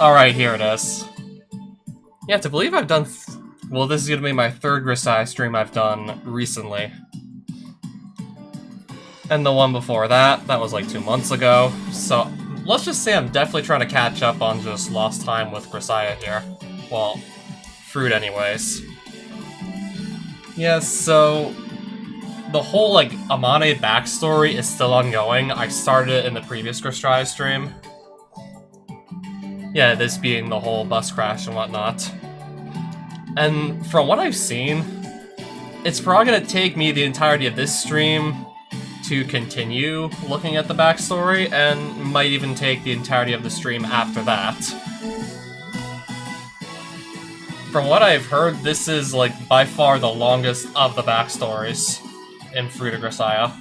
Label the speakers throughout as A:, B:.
A: Alright, here it is. Yeah, to believe I've done... well, this is gonna be my third Grisaia stream I've done recently. And the one before that was like 2 months ago. So, let's just say I'm definitely trying to catch up on just lost time with Grisaia here. Well, fruit anyways. Yeah, so... the whole, like, Amane backstory is still ongoing. I started it in the previous Grisaia stream. Yeah, this being the whole bus crash and whatnot. And from what I've seen, it's probably gonna take me the entirety of this stream to continue looking at the backstory, and might even take the entirety of the stream after that. From what I've heard, this is, like, by far the longest of the backstories in Fruit of Grisaia.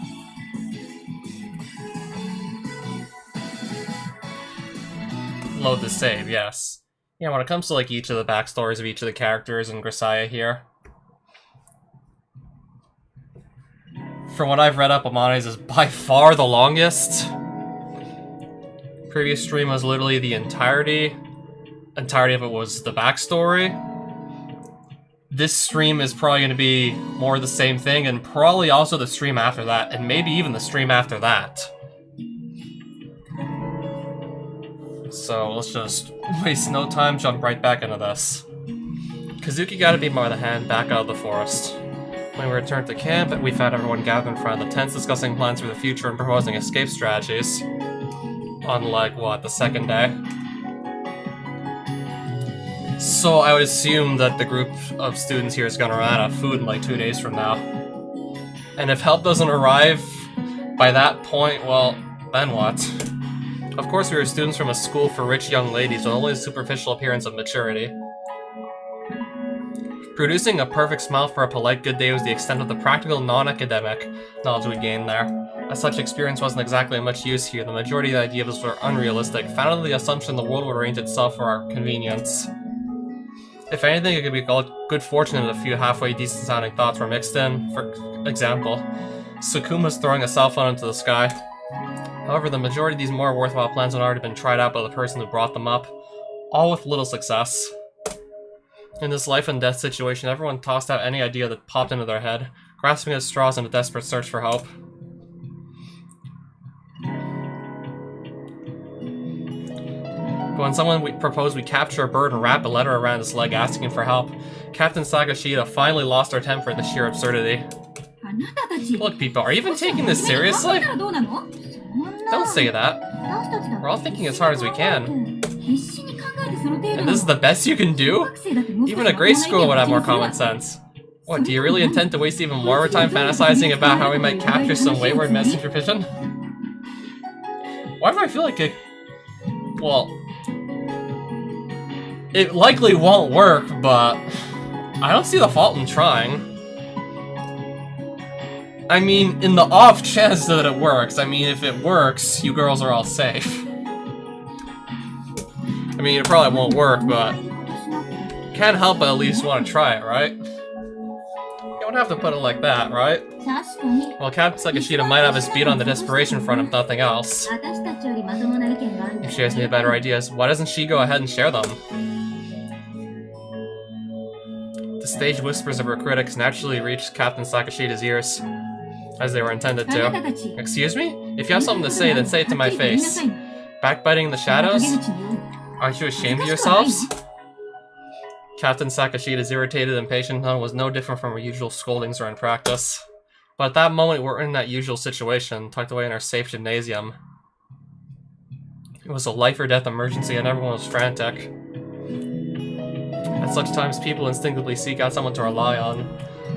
A: Load the save, yes. Yeah, when it comes to, like, each of the backstories of each of the characters in Grisaia here, from what I've read up, Amane's is by far the longest. Previous stream was literally the entirety of it was the backstory. This stream is probably going to be more the same thing, and probably also the stream after that, and maybe even the stream after that. So let's just waste no time, jump right back into this. Kazuki got to be by the hand back out of the forest. When we returned to camp, we found everyone gathered in front of the tents discussing plans for the future and proposing escape strategies. On, like, what, the second day? So I would assume that the group of students here is gonna run out of food in like 2 days from now. And if help doesn't arrive by that point, well, then what? Of course we were students from a school for rich young ladies with only a superficial appearance of maturity. Producing a perfect smile for a polite good day was the extent of the practical, non-academic knowledge we gained there. As such experience wasn't exactly of much use here, the majority of the ideas were unrealistic, founded on the assumption the world would arrange itself for our convenience. If anything, it could be called good fortune that a few halfway decent-sounding thoughts were mixed in. For example, Sukuma's throwing a cell phone into the sky. However, the majority of these more worthwhile plans had already been tried out by the person who brought them up, all with little success. In this life-and-death situation, everyone tossed out any idea that popped into their head, grasping at straws in a desperate search for hope. But when someone proposed we capture a bird and wrap a letter around its leg asking for help, Captain Sakashida finally lost her temper at the sheer absurdity. Look, people, are you even taking this seriously? Don't say that. We're all thinking as hard as we can. And this is the best you can do? Even a grade school would have more common sense. What, do you really intend to waste even more time fantasizing about how we might capture some wayward messenger pigeon? Why do I feel like it... well... it likely won't work, but... I don't see the fault in trying. I mean, in the off chance that it works, I mean, if it works, you girls are all safe. I mean, it probably won't work, but... can't help but at least want to try it, right? You don't have to put it like that, right? Well, Captain Sakashida might have us beat on the desperation front if nothing else. If she has any better ideas, why doesn't she go ahead and share them? The stage whispers of her critics naturally reached Captain Sakashida's ears, as they were intended to. Excuse me? If you have something to say, then say it to my face. Backbiting in the shadows? Aren't you ashamed of yourselves? Captain Sakashida's irritated, impatient tone was no different from her usual scoldings or in practice. But at that moment, we were in that usual situation, tucked away in our safe gymnasium. It was a life-or-death emergency and everyone was frantic. At such times, people instinctively seek out someone to rely on.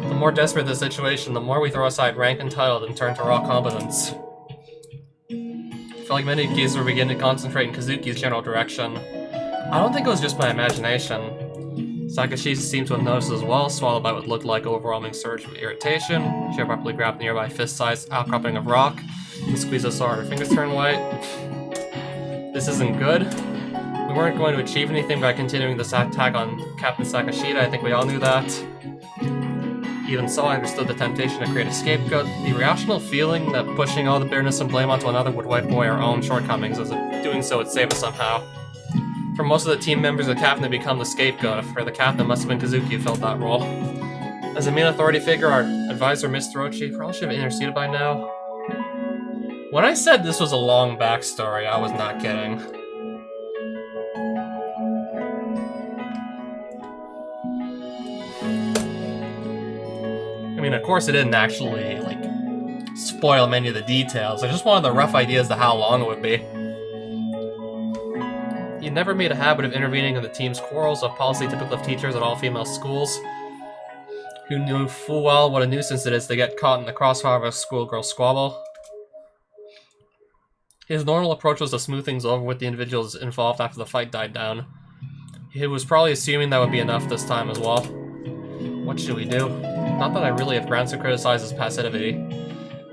A: The more desperate the situation, the more we throw aside rank and title and turn to raw competence. I feel like many kids were beginning to concentrate in Kazuki's general direction. I don't think it was just my imagination. Sakashida seemed to have noticed as well, swallowed by what looked like an overwhelming surge of irritation. She abruptly grabbed the nearby fist-sized outcropping of rock and squeezed it so hard her fingers turned white. This isn't good. We weren't going to achieve anything by continuing this attack on Captain Sakashida, I think we all knew that. Even so, I understood the temptation to create a scapegoat, the irrational feeling that pushing all the bitterness and blame onto another would wipe away our own shortcomings, as if doing so would save us somehow. For most of the team members, the captain had become the scapegoat. For the captain, it must have been Kazuki who filled that role. As a main authority figure, our advisor, Mr. Orochi, probably should have interceded by now. When I said this was a long backstory, I was not kidding. I mean, of course it didn't actually, like, spoil many of the details. I just wanted the rough idea as to how long it would be. He never made a habit of intervening in the team's quarrels, a policy typical of teachers at all female schools, who knew full well what a nuisance it is to get caught in the crossfire of a schoolgirl squabble. His normal approach was to smooth things over with the individuals involved after the fight died down. He was probably assuming that would be enough this time as well. What should we do? Not that I really have grounds to criticize his passivity.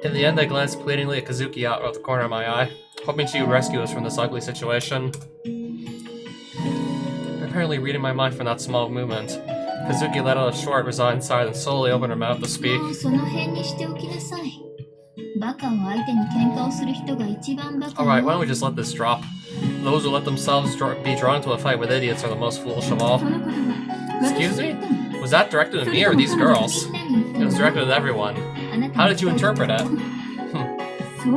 A: In the end, I glanced pleadingly at Kazuki out of the corner of my eye, hoping she would rescue us from this ugly situation. Apparently reading my mind from that small movement, Kazuki let out a short, resigned sigh and slowly opened her mouth to speak. Alright, why don't we just let this drop? Those who let themselves be drawn into a fight with idiots are the most foolish of all. Excuse me? Was that directed at me or these girls? It was directed at everyone. How did you interpret it?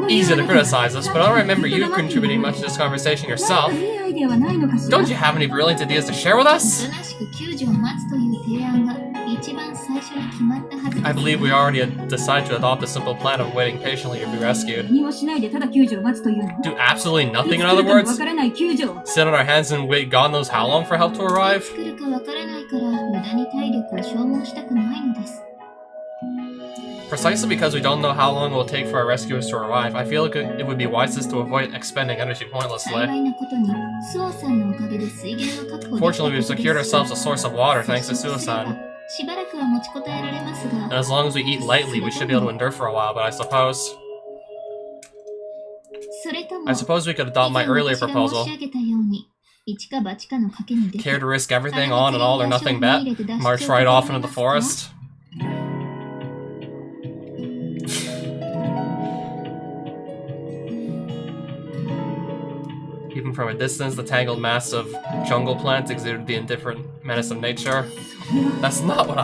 A: Easy to criticize us, but I don't remember you contributing much to this conversation yourself. Don't you have any brilliant ideas to share with us? I believe we already decided to adopt a simple plan of waiting patiently to be rescued. Do absolutely nothing, in other words? Sit on our hands and wait God knows how long for help to arrive? Precisely because we don't know how long it will take for our rescuers to arrive, I feel like it would be wisest to avoid expending energy pointlessly. Fortunately, we've secured ourselves a source of water thanks to Suicide. And as long as we eat lightly, we should be able to endure for a while, but I suppose we could adopt my earlier proposal. Care to risk everything on an all or nothing bet? March right off into the forest? Even from a distance, the tangled mass of jungle plants exuded the indifferent menace of nature. That's not what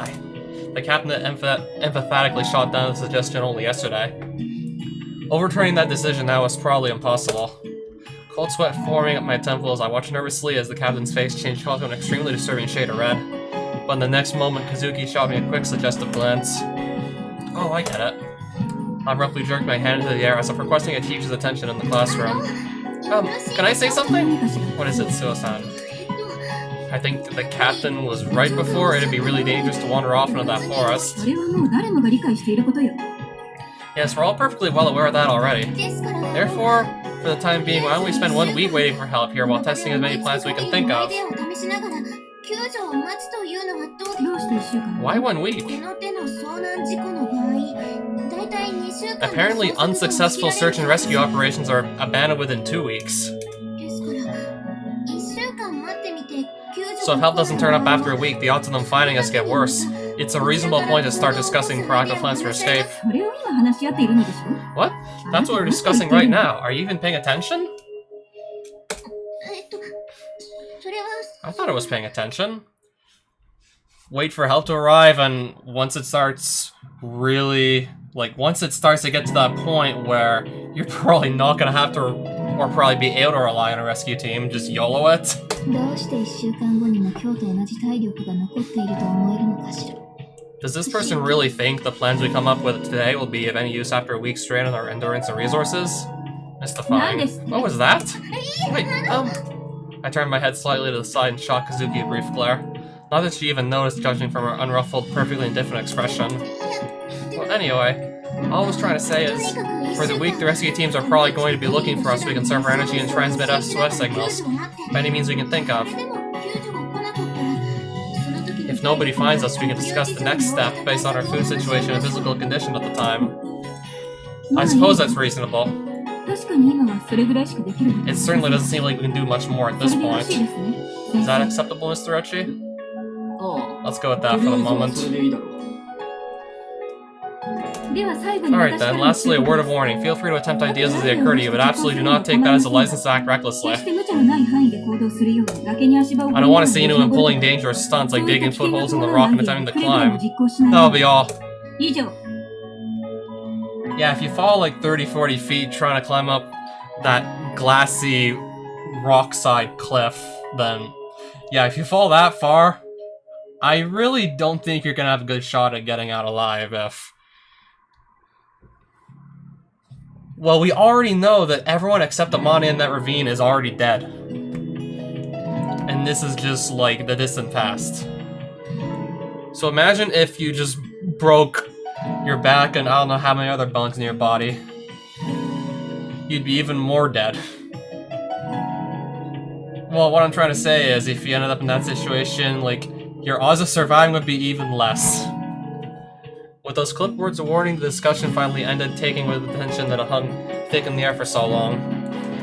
A: the captain emphatically shot down the suggestion only yesterday. Overturning that decision now was probably impossible. Cold sweat forming up my temples, I watched nervously as the captain's face changed color to an extremely disturbing shade of red. But in the next moment, Kazuki shot me a quick, suggestive glance. Oh, I get it. I abruptly jerked my hand into the air as if requesting a teacher's attention in the classroom. Can I say something? What is it, Suicide? I think the captain was right before it'd be really dangerous to wander off into that forest. Yes, we're all perfectly well aware of that already. Therefore, for the time being, why don't we spend 1 week waiting for help here while testing as many plans we can think of? Why 1 week? Apparently, unsuccessful search and rescue operations are abandoned within 2 weeks. So if help doesn't turn up after a week, the odds of them finding us get worse. It's a reasonable point to start discussing proactive plans for escape. What? That's what we're discussing right now. Are you even paying attention? I thought I was paying attention. Wait for help to arrive, and once it starts really... once it starts to get to that point where you're probably not gonna have to, or probably be able to rely on a rescue team, just YOLO it. Does this person really think the plans we come up with today will be of any use after a week's strain on our endurance and resources? Mystifying. What was that? Wait, I turned my head slightly to the side and shot Kazuki a brief glare. Not that she even noticed, judging from her unruffled, perfectly indifferent expression. Well, anyway, all I was trying to say is, for the week, the rescue teams are probably going to be looking for us so we can conserve our energy and transmit SOS signals, by any means we can think of. If nobody finds us, we can discuss the next step based on our food situation and physical condition at the time. I suppose that's reasonable. It certainly doesn't seem like we can do much more at this point. Is that acceptable, Mr. Orochi? Let's go with that for the moment. Alright then, lastly a word of warning. Feel free to attempt ideas as they occur to you, but absolutely do not take that as a license to act recklessly. I don't want to see anyone pulling dangerous stunts like digging footholes in the rock and attempting to climb. That'll be all. Yeah, if you fall like 30-40 feet trying to climb up that glassy rockside cliff, then yeah, if you fall that far, I really don't think you're gonna have a good shot at getting out alive if... Well, we already know that everyone except Amane in that ravine is already dead. And this is just like the distant past. So imagine if you just broke your back and I don't know how many other bones in your body. You'd be even more dead. Well, what I'm trying to say is if you ended up in that situation, like, your odds of surviving would be even less. With those clipboards of warning, the discussion finally ended, taking with the tension that had hung thick in the air for so long.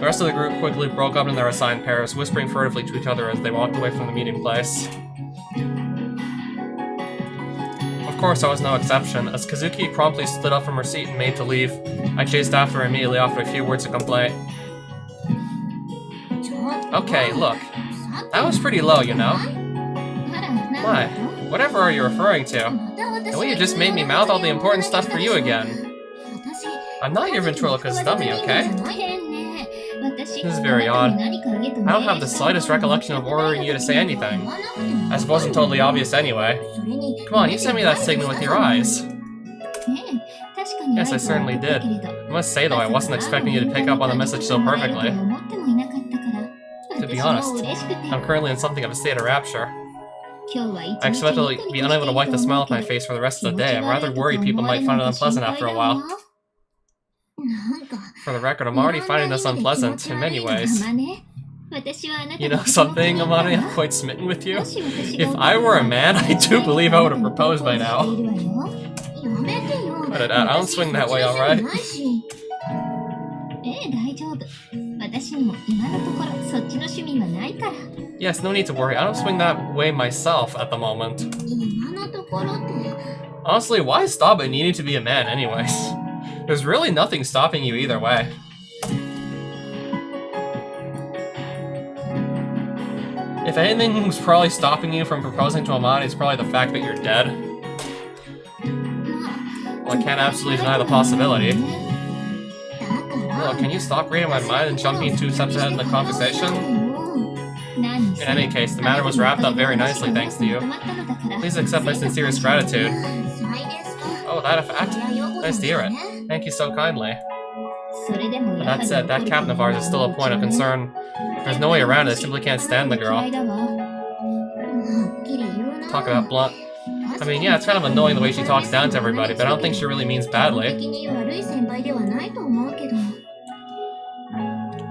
A: The rest of the group quickly broke up in their assigned pairs, whispering furtively to each other as they walked away from the meeting place. Of course, I was no exception. As Kazuki promptly stood up from her seat and made to leave, I chased after her immediately after a few words of complaint. Okay, look. That was pretty low, you know? Why? Whatever are you referring to? The way you just made me mouth all the important stuff for you again. I'm not your ventriloquist dummy, okay? This is very odd. I don't have the slightest recollection of ordering you to say anything. I suppose I'm totally obvious anyway. Come on, you sent me that signal with your eyes. Yes, I certainly did. I must say though, I wasn't expecting you to pick up on the message so perfectly. To be honest, I'm currently in something of a state of rapture. I expect to be unable to wipe the smile off my face for the rest of the day. I'm rather worried people might find it unpleasant after a while. For the record, I'm already finding this unpleasant in many ways. You know something, Amane? I'm quite smitten with you. If I were a man, I do believe I would have proposed by now. But I don't swing that way, alright? Yes, no need to worry. I don't swing that way myself at the moment. Honestly, why stop at needing to be a man anyways? There's really nothing stopping you either way. If anything was probably stopping you from proposing to Amane, it's probably the fact that you're dead. Well, I can't absolutely deny the possibility. Look, can you stop reading my mind and jumping 2 steps ahead in the conversation? In any case, the matter was wrapped up very nicely thanks to you. Please accept my sincerest gratitude. Oh, that a fact? Nice to hear it. Thank you so kindly. But that said, that captain of ours is still a point of concern. There's no way around it, I simply can't stand the girl. Talk about blunt. I mean, yeah, it's kind of annoying the way she talks down to everybody, but I don't think she really means badly.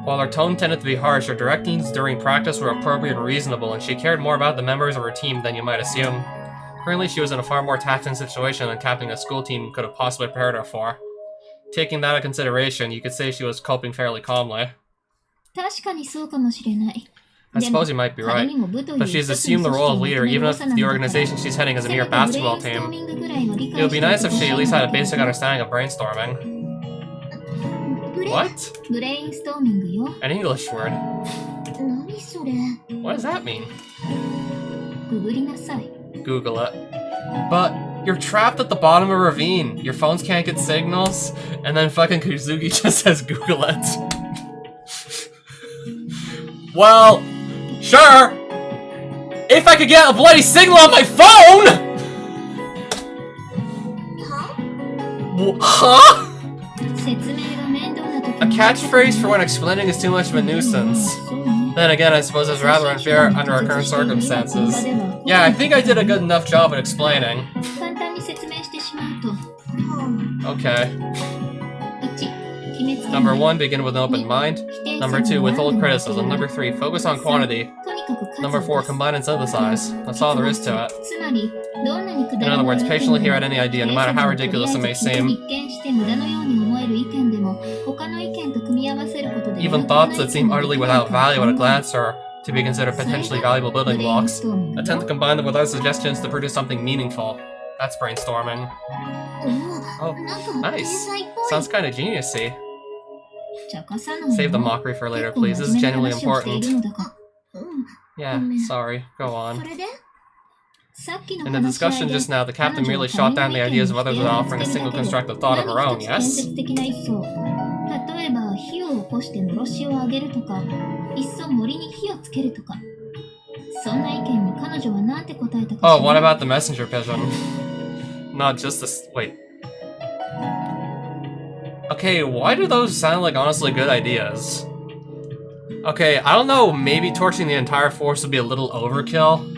A: While her tone tended to be harsh, her directions during practice were appropriate and reasonable, and she cared more about the members of her team than you might assume. Currently, she was in a far more taxing situation than captaining a school team could have possibly prepared her for. Taking that into consideration, you could say she was coping fairly calmly. I suppose you might be right, but she's assumed the role of leader even if the organization she's heading is a mere basketball team. It would be nice if she at least had a basic understanding of brainstorming. What? An English word. What does that mean? Google it. But you're trapped at the bottom of a ravine. Your phones can't get signals, and then fucking Kazuki just says Google it. Well, sure. If I could get a bloody signal on my phone! Huh? A catchphrase for when explaining is too much of a nuisance. Then again, I suppose it's rather unfair under our current circumstances. Yeah, I think I did a good enough job at explaining. Okay. Number 1, begin with an open mind. Number 2, withhold criticism. Number 3, focus on quantity. Number 4, combine and synthesize. That's all there is to it. In other words, patiently hear out any idea, no matter how ridiculous it may seem. Even thoughts that seem utterly without value at a glance are to be considered potentially valuable building blocks. Attempt to combine them with other suggestions to produce something meaningful. That's brainstorming. Oh, nice. Sounds kind of geniusy. Save the mockery for later, please. This is genuinely important. Yeah, sorry. Go on. In the discussion just now, the captain merely shot down the ideas of others without offering a single constructive thought of her own, yes? Oh, what about the messenger pigeon? Not just this. Wait. Okay, why do those sound like honestly good ideas? Okay, I don't know, maybe torching the entire force would be a little overkill.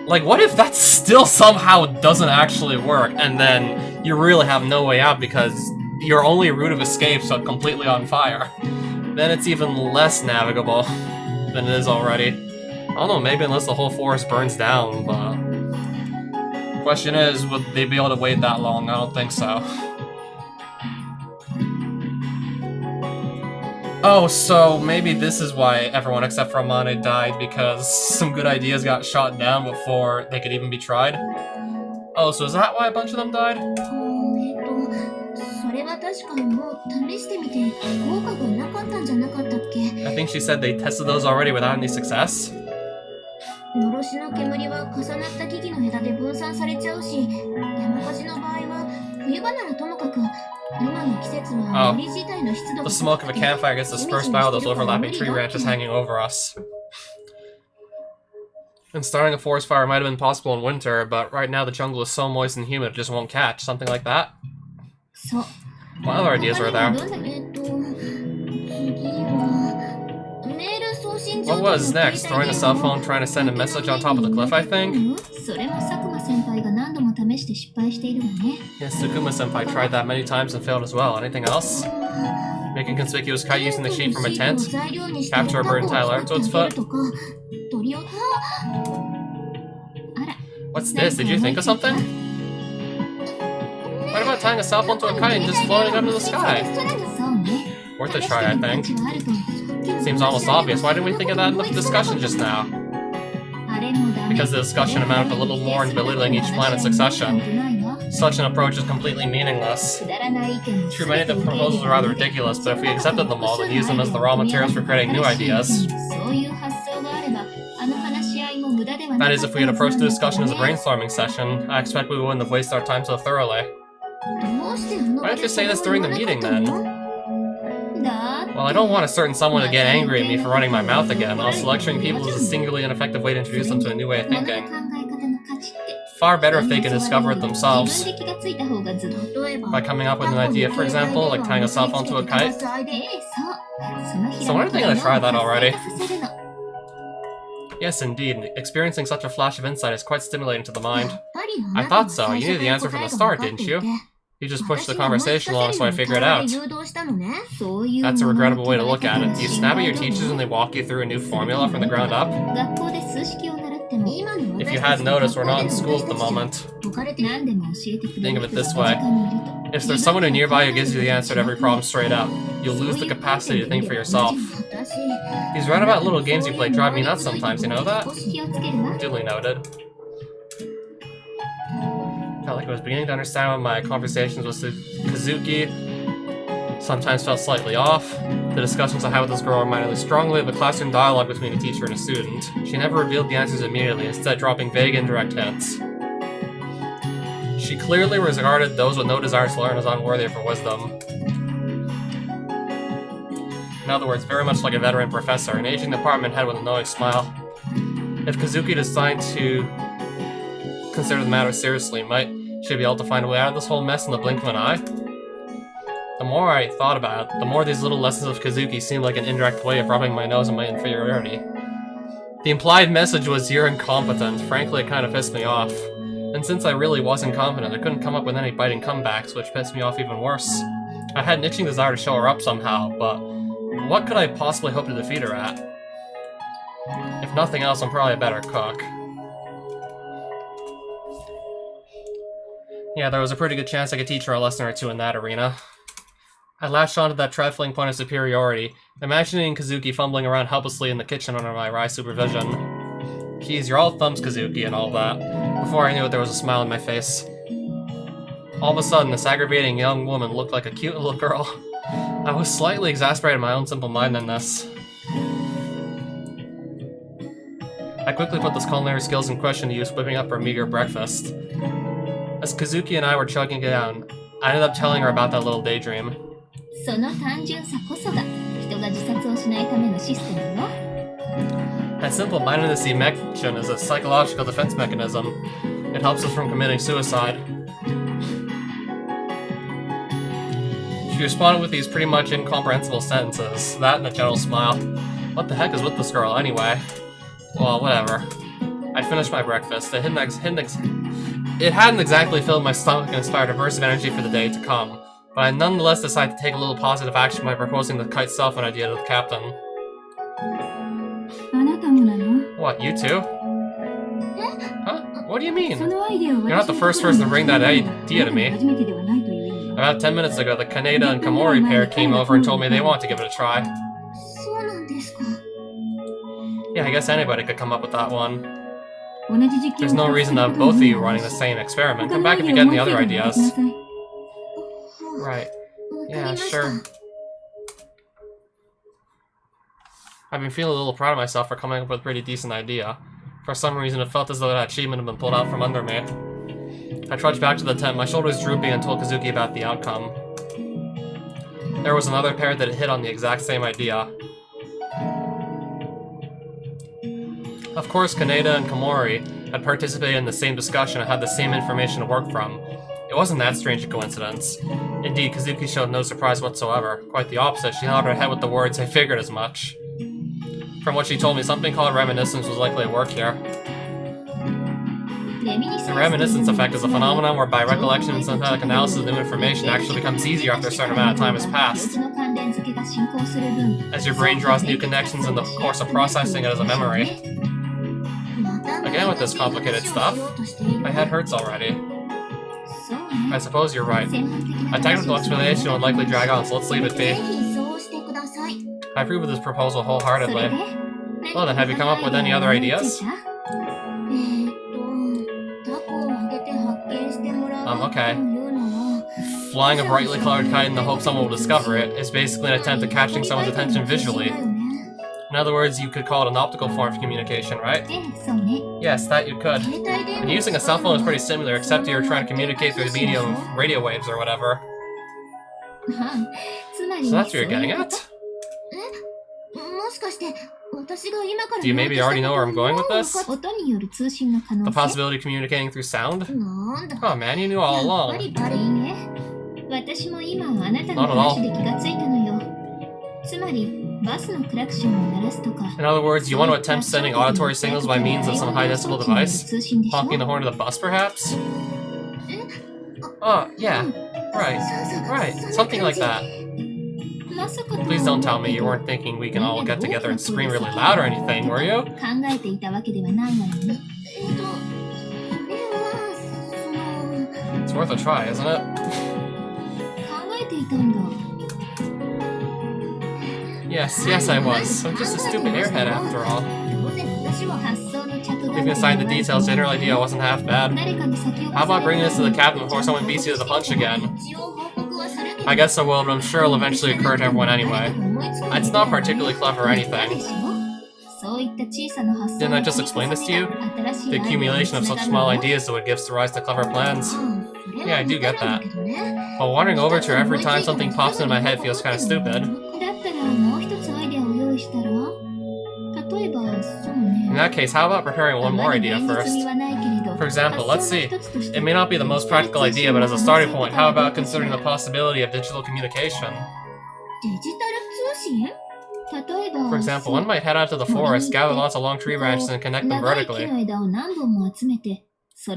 A: Like, what if that still somehow doesn't actually work, and then you really have no way out because your only route of escape's completely on fire? Then it's even less navigable than it is already. I don't know, maybe unless the whole forest burns down, but... Question is, would they be able to wait that long? I don't think so. Oh, so maybe this is why everyone except for Amane died, because some good ideas got shot down before they could even be tried? Oh, so is that why a bunch of them died? I think she said they tested those already without any success? Oh. The smoke of a campfire gets dispersed by all those overlapping tree branches hanging over us. And starting a forest fire might have been possible in winter, but right now the jungle is so moist and humid it just won't catch. Something like that? What other ideas were there? What was next? Throwing a cell phone, trying to send a message on top of the cliff, I think? Yes, Sukuma-senpai tried that many times and failed as well. Anything else? Making conspicuous kite using the sheet from a tent? Capture a bird and tie a ladder to its foot? What's this? Did you think of something? What about tying a cell phone to a kite and just floating up into the sky? Worth a try, I think. Seems almost obvious. Why didn't we think of that in the discussion just now? Because the discussion amounted to little more in belittling each planet's succession. Such an approach is completely meaningless. True, many of the proposals are rather ridiculous, but if we accepted them all, then use them as the raw materials for creating new ideas. That is, if we had approached the discussion as a brainstorming session, I expect we wouldn't have wasted our time so thoroughly. Why didn't you say this during the meeting, then? Well, I don't want a certain someone to get angry at me for running my mouth again. Also, lecturing people is a singularly ineffective way to introduce them to a new way of thinking. Far better if they can discover it themselves. By coming up with an idea, for example, like tying a cell phone to a kite. So when are they going to try that already? Yes, indeed. Experiencing such a flash of insight is quite stimulating to the mind. I thought so. You knew the answer from the start, didn't you? You just pushed the conversation along so I figured it out. That's a regrettable way to look at it. Do you snap at your teachers when they walk you through a new formula from the ground up? If you hadn't noticed, we're not in school at the moment. Think of it this way. If there's someone nearby who gives you the answer to every problem straight up, you'll lose the capacity to think for yourself. These roundabout little games you play drive me nuts sometimes, you know that? Duly noted. Felt like I was beginning to understand when my conversations with Kazuki sometimes felt slightly off. The discussions I had with this girl reminded me strongly of a classroom dialogue between a teacher and a student. She never revealed the answers immediately, instead dropping vague, indirect hints. She clearly regarded those with no desire to learn as unworthy of her wisdom. In other words, very much like a veteran professor, an aging department head with a knowing smile. If Kazuki decided to consider the matter seriously, might she be able to find a way out of this whole mess in the blink of an eye? The more I thought about it, the more these little lessons of Kazuki seemed like an indirect way of rubbing my nose in my inferiority. The implied message was, "You're incompetent." Frankly, it kind of pissed me off. And since I really was incompetent, I couldn't come up with any biting comebacks, which pissed me off even worse. I had an itching desire to show her up somehow, but what could I possibly hope to defeat her at? If nothing else, I'm probably a better cook. Yeah, there was a pretty good chance I could teach her a lesson or two in that arena. I latched onto that trifling point of superiority, imagining Kazuki fumbling around helplessly in the kitchen under my wry supervision. Geez, you're all thumbs, Kazuki, and all that. Before I knew it, there was a smile on my face. All of a sudden, this aggravating young woman looked like a cute little girl. I was slightly exasperated at my own simple-mindedness. I quickly put those culinary skills in question to use whipping up our meager breakfast. As Kazuki and I were chugging it down, I ended up telling her about that little daydream.
B: その単純さこそが人が自殺をしないためのシステムよ。
A: That simple-mindedness you mentioned is a psychological defense mechanism. It helps us from committing suicide. She responded with these pretty much incomprehensible sentences, that and a gentle smile. What the heck is with this girl, anyway? Well, whatever. I'd finished my breakfast. It hadn't exactly filled my stomach and inspired a burst of energy for the day to come, but I nonetheless decided to take a little positive action by proposing the kite cell phone idea to the captain. What, you too? Huh? What do you mean? You're not the first person to bring that idea to me. About 10 minutes ago, the Kaneda and Komori pair came over and told me they want to give it a try. Yeah, I guess anybody could come up with that one. There's no reason to have both of you running the same experiment. Come back if you get any other ideas. Right. Yeah, sure. I've been feeling a little proud of myself for coming up with a pretty decent idea. For some reason, it felt as though that achievement had been pulled out from under me. I trudged back to the tent, my shoulders drooping, and told Kazuki about the outcome. There was another pair that had hit on the exact same idea. Of course, Kaneda and Komori had participated in the same discussion and had the same information to work from. It wasn't that strange a coincidence. Indeed, Kazuki showed no surprise whatsoever. Quite the opposite, she nodded her head with the words, "I figured as much." From what she told me, something called Reminiscence was likely at work here. The Reminiscence Effect is a phenomenon whereby recollection and synthetic analysis of new information actually becomes easier after a certain amount of time has passed, as your brain draws new connections in the course of processing it as a memory. Again with this complicated stuff, my head hurts already. I suppose you're right. A technical explanation would likely drag on, so let's leave it be. I approve of this proposal wholeheartedly. Well then, have you come up with any other ideas? Okay. Flying a brightly colored kite in the hope someone will discover it is basically an attempt at catching someone's attention visually. In other words, you could call it an optical form of communication, right? Yes, that you could. And using a cell phone is pretty similar, except you're trying to communicate through the medium of radio waves or whatever. So that's what you're getting at? Do you maybe already know where I'm going with this? The possibility of communicating through sound? Oh man, you knew all along. Not at all. In other words, you want to attempt sending auditory signals by means of some high-decibel device? Honking the horn of the bus, perhaps? Oh, yeah. Right. Something like that. Please don't tell me you weren't thinking we can all get together and scream really loud or anything, were you? It's worth a try, isn't it? Yes, I was. I'm just a stupid airhead after all. Leaving aside the details, the general idea wasn't half bad. How about bringing this to the captain before someone beats you to the punch again? I guess I will, but I'm sure it'll eventually occur to everyone anyway. It's not particularly clever or anything. Didn't I just explain this to you? The accumulation of such small ideas that would give rise to clever plans. Yeah, I do get that. But wandering over to her every time something pops into my head feels kind of stupid. In that case, how about preparing one more idea first? For example, let's see. It may not be the most practical idea, but as a starting point, how about considering the possibility of digital communication? For example, one might head out to the forest, gather lots of long tree branches, and connect them vertically. In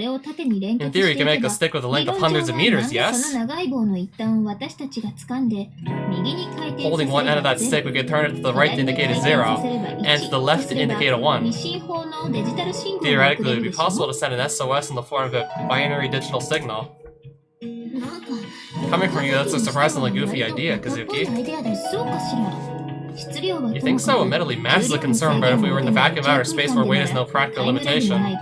A: theory, you can make a stick with a length of hundreds of meters, yes? Holding one end of that stick, we could turn it to the right to indicate a 0, and to the left to indicate a 1. Theoretically, it would be possible to send an SOS in the form of a binary digital signal. Coming from you, that's a surprisingly goofy idea, Kazuki. You think so? Admittedly, mass is a concern, but if we were in the vacuum of outer space where weight is no practical limitation, it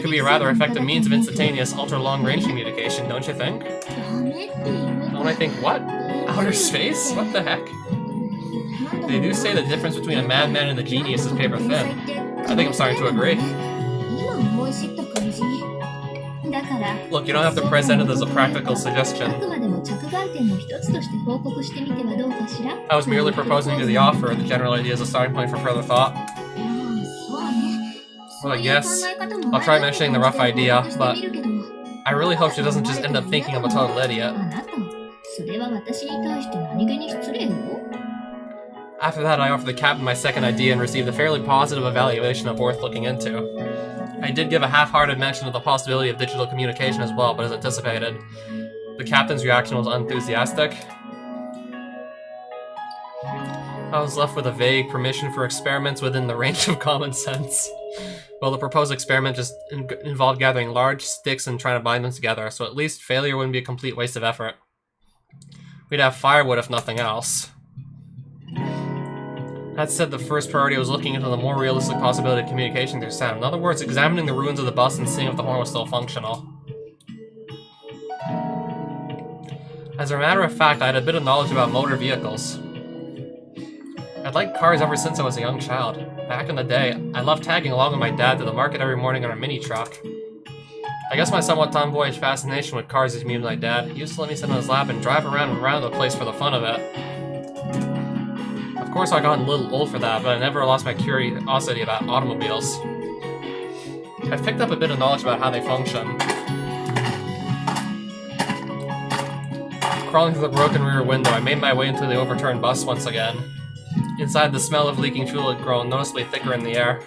A: could be a rather effective means of instantaneous, ultra-long-range communication, don't you think? Don't I think what? Outer space? What the heck? They do say the difference between a madman and a genius is paper thin. I think I'm starting to agree. Look, you don't have to present it as a practical suggestion. I was merely proposing you the offer, the general idea as a starting point for further thought. Well, I guess I'll try mentioning the rough idea, but I really hope she doesn't just end up thinking I'm a total idiot. After that, I offered the captain my second idea and received a fairly positive evaluation of worth looking into. I did give a half-hearted mention of the possibility of digital communication as well, but as anticipated, the captain's reaction was unenthusiastic. I was left with a vague permission for experiments within the range of common sense. Well, the proposed experiment just involved gathering large sticks and trying to bind them together, so at least failure wouldn't be a complete waste of effort. We'd have firewood if nothing else. That said, the first priority was looking into the more realistic possibility of communication through sound. In other words, examining the ruins of the bus and seeing if the horn was still functional. As a matter of fact, I had a bit of knowledge about motor vehicles. I'd liked cars ever since I was a young child. Back in the day, I loved tagging along with my dad to the market every morning on our mini-truck. I guess my somewhat tomboyish fascination with cars is me and my dad. He used to let me sit on his lap and drive around and around the place for the fun of it. Of course, I got a little old for that, but I never lost my curiosity about automobiles. I've picked up a bit of knowledge about how they function. Crawling through the broken rear window, I made my way into the overturned bus once again. Inside, the smell of leaking fuel had grown noticeably thicker in the air.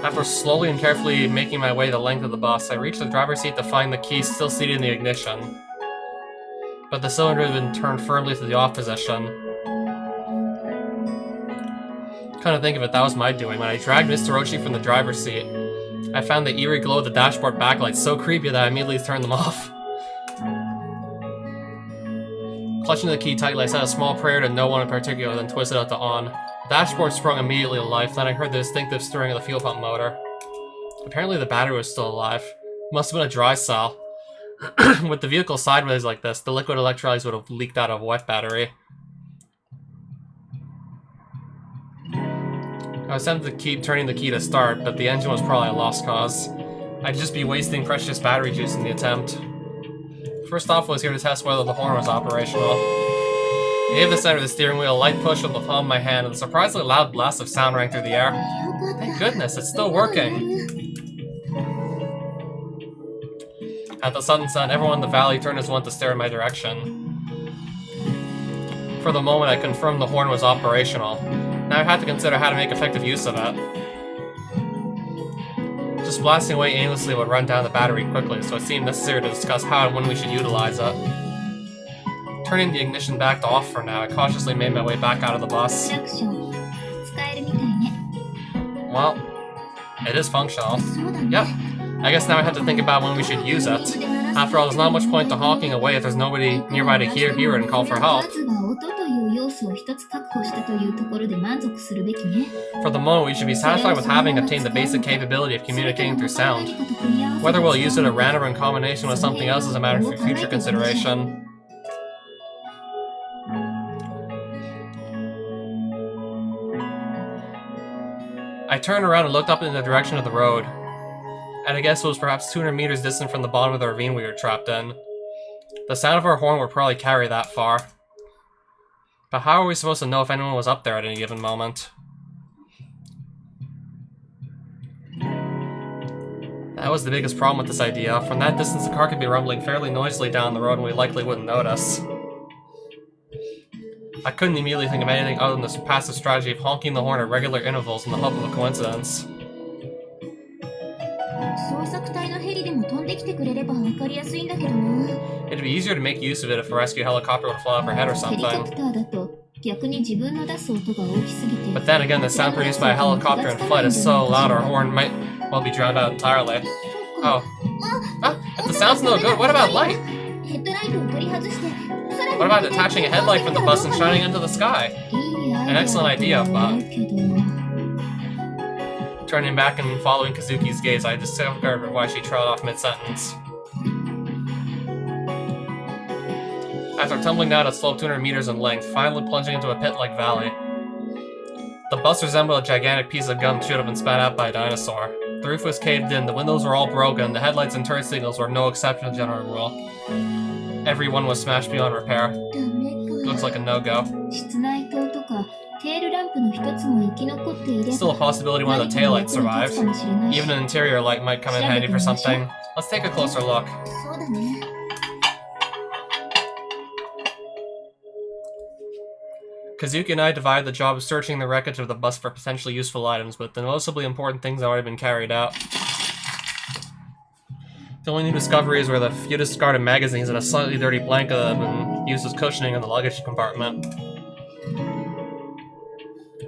A: After slowly and carefully making my way the length of the bus, I reached the driver's seat to find the key still seated in the ignition. But the cylinder had been turned firmly to the off position. Come to think of it, that was my doing. When I dragged Mr. Rochi from the driver's seat, I found the eerie glow of the dashboard backlights so creepy that I immediately turned them off. Clutching the key tightly, I said a small prayer to no one in particular, then twisted out to on. The dashboard sprung immediately to life, then I heard the distinctive stirring of the fuel pump motor. Apparently the battery was still alive. Must have been a dry cell. With the vehicle sideways like this, the liquid electrolytes would have leaked out of a wet battery. I was tempted to keep turning the key to start, but the engine was probably a lost cause. I'd just be wasting precious battery juice in the attempt. First off, I was here to test whether the horn was operational. I gave the center of the steering wheel a light push with the palm of my hand, and a surprisingly loud blast of sound rang through the air. Thank goodness, it's still working! At the sudden sound, everyone in the valley turned as one to stare in my direction. For the moment, I confirmed the horn was operational. Now I had to consider how to make effective use of it. Just blasting away aimlessly would run down the battery quickly, so it seemed necessary to discuss how and when we should utilize it. Turning the ignition back to off for now, I cautiously made my way back out of the bus. Well, it is functional. Yep. I guess now I have to think about when we should use it. After all, there's not much point to honking away if there's nobody nearby to hear it and call for help. For the moment, we should be satisfied with having obtained the basic capability of communicating through sound. Whether we'll use it at random or in combination with something else is a matter for future consideration. I turned around and looked up in the direction of the road. And I guess it was perhaps 200 meters distant from the bottom of the ravine we were trapped in. The sound of our horn would probably carry that far. But how are we supposed to know if anyone was up there at any given moment? That was the biggest problem with this idea. From that distance, the car could be rumbling fairly noisily down the road and we likely wouldn't notice. I couldn't immediately think of anything other than this passive strategy of honking the horn at regular intervals in the hope of a coincidence. It'd be easier to make use of it if a rescue helicopter would fly overhead or something. But then again, the sound produced by a helicopter in flight is so loud our horn might well be drowned out entirely. Oh. Ah, if the sound's no good, what about light? What about detaching a headlight from the bus and shining into the sky? An excellent idea, but... Turning back and following Kazuki's gaze, I discovered why she trailed off mid-sentence. After tumbling down a slope 200 meters in length, finally plunging into a pit-like valley. The bus resembled a gigantic piece of gum chewed up and spat out by a dinosaur. The roof was caved in, the windows were all broken, the headlights and turn signals were no exception to general rule. Everyone was smashed beyond repair. Looks like a no-go. Still a possibility one of the taillights survived. Even an interior light might come in handy for something. Let's take a closer look. Kazuki and I divided the job of searching the wreckage of the bus for potentially useful items, but the noticeably important things had already been carried out. The only new discoveries were the few discarded magazines and a slightly dirty blanket that had been used as cushioning in the luggage compartment,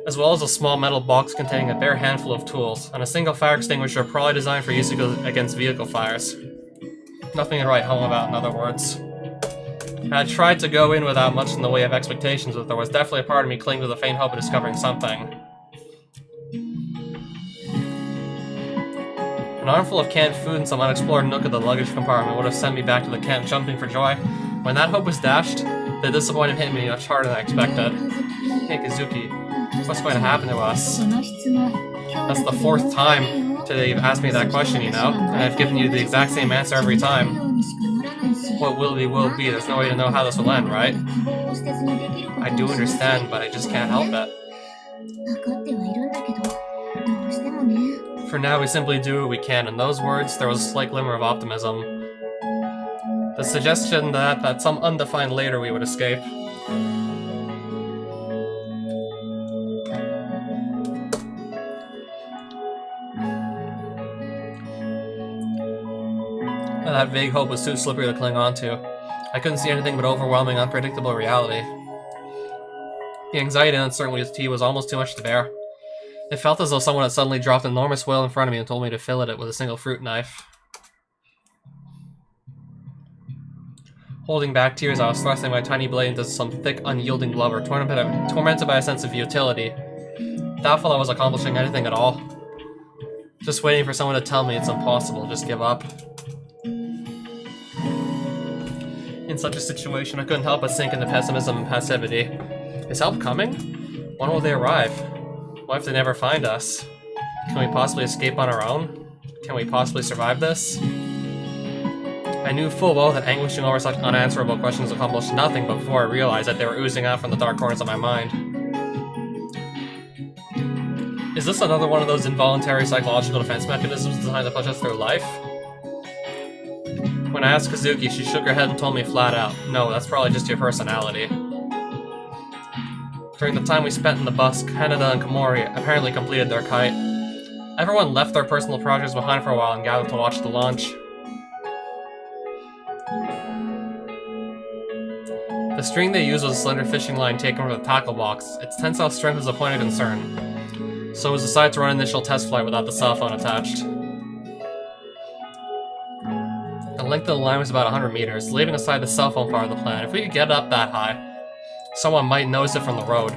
A: as well as a small metal box containing a bare handful of tools, and a single fire extinguisher probably designed for use against vehicle fires. Nothing to write home about, in other words. I had tried to go in without much in the way of expectations, but there was definitely a part of me clinging to the faint hope of discovering something. An armful of canned food in some unexplored nook of the luggage compartment would have sent me back to the camp jumping for joy. When that hope was dashed, the disappointment hit me much harder than I expected. Hey Kazuki, what's going to happen to us? That's the fourth time today you've asked me that question, you know, and I've given you the exact same answer every time. What will be, there's no way to know how this will end, right? I do understand, but I just can't help it. For now, we simply do what we can. In those words, there was a slight glimmer of optimism. The suggestion that at some undefined later we would escape. And that vague hope was too slippery to cling on to. I couldn't see anything but overwhelming, unpredictable reality. The anxiety and uncertainty was almost too much to bear. It felt as though someone had suddenly dropped an enormous whale in front of me and told me to fillet it with a single fruit knife. Holding back tears, I was thrusting my tiny blade into some thick, unyielding blubber, tormented by a sense of futility. Doubtful I was accomplishing anything at all. Just waiting for someone to tell me it's impossible, just give up. In such a situation, I couldn't help but sink into pessimism and passivity. Is help coming? When will they arrive? What if they never find us? Can we possibly escape on our own? Can we possibly survive this? I knew full well that anguishing over such unanswerable questions accomplished nothing before I realized that they were oozing out from the dark corners of my mind. Is this another one of those involuntary psychological defense mechanisms designed to push us through life? When I asked Kazuki, she shook her head and told me flat out, no, that's probably just your personality. During the time we spent in the bus, Kaneda and Komori apparently completed their kite. Everyone left their personal projects behind for a while and gathered to watch the launch. The string they used was a slender fishing line taken from the tackle box. Its tensile strength was a point of concern, so it was decided to run an initial test flight without the cell phone attached. The length of the line was about 100 meters, leaving aside the cell phone part of the plan. If we could get up that high, someone might notice it from the road.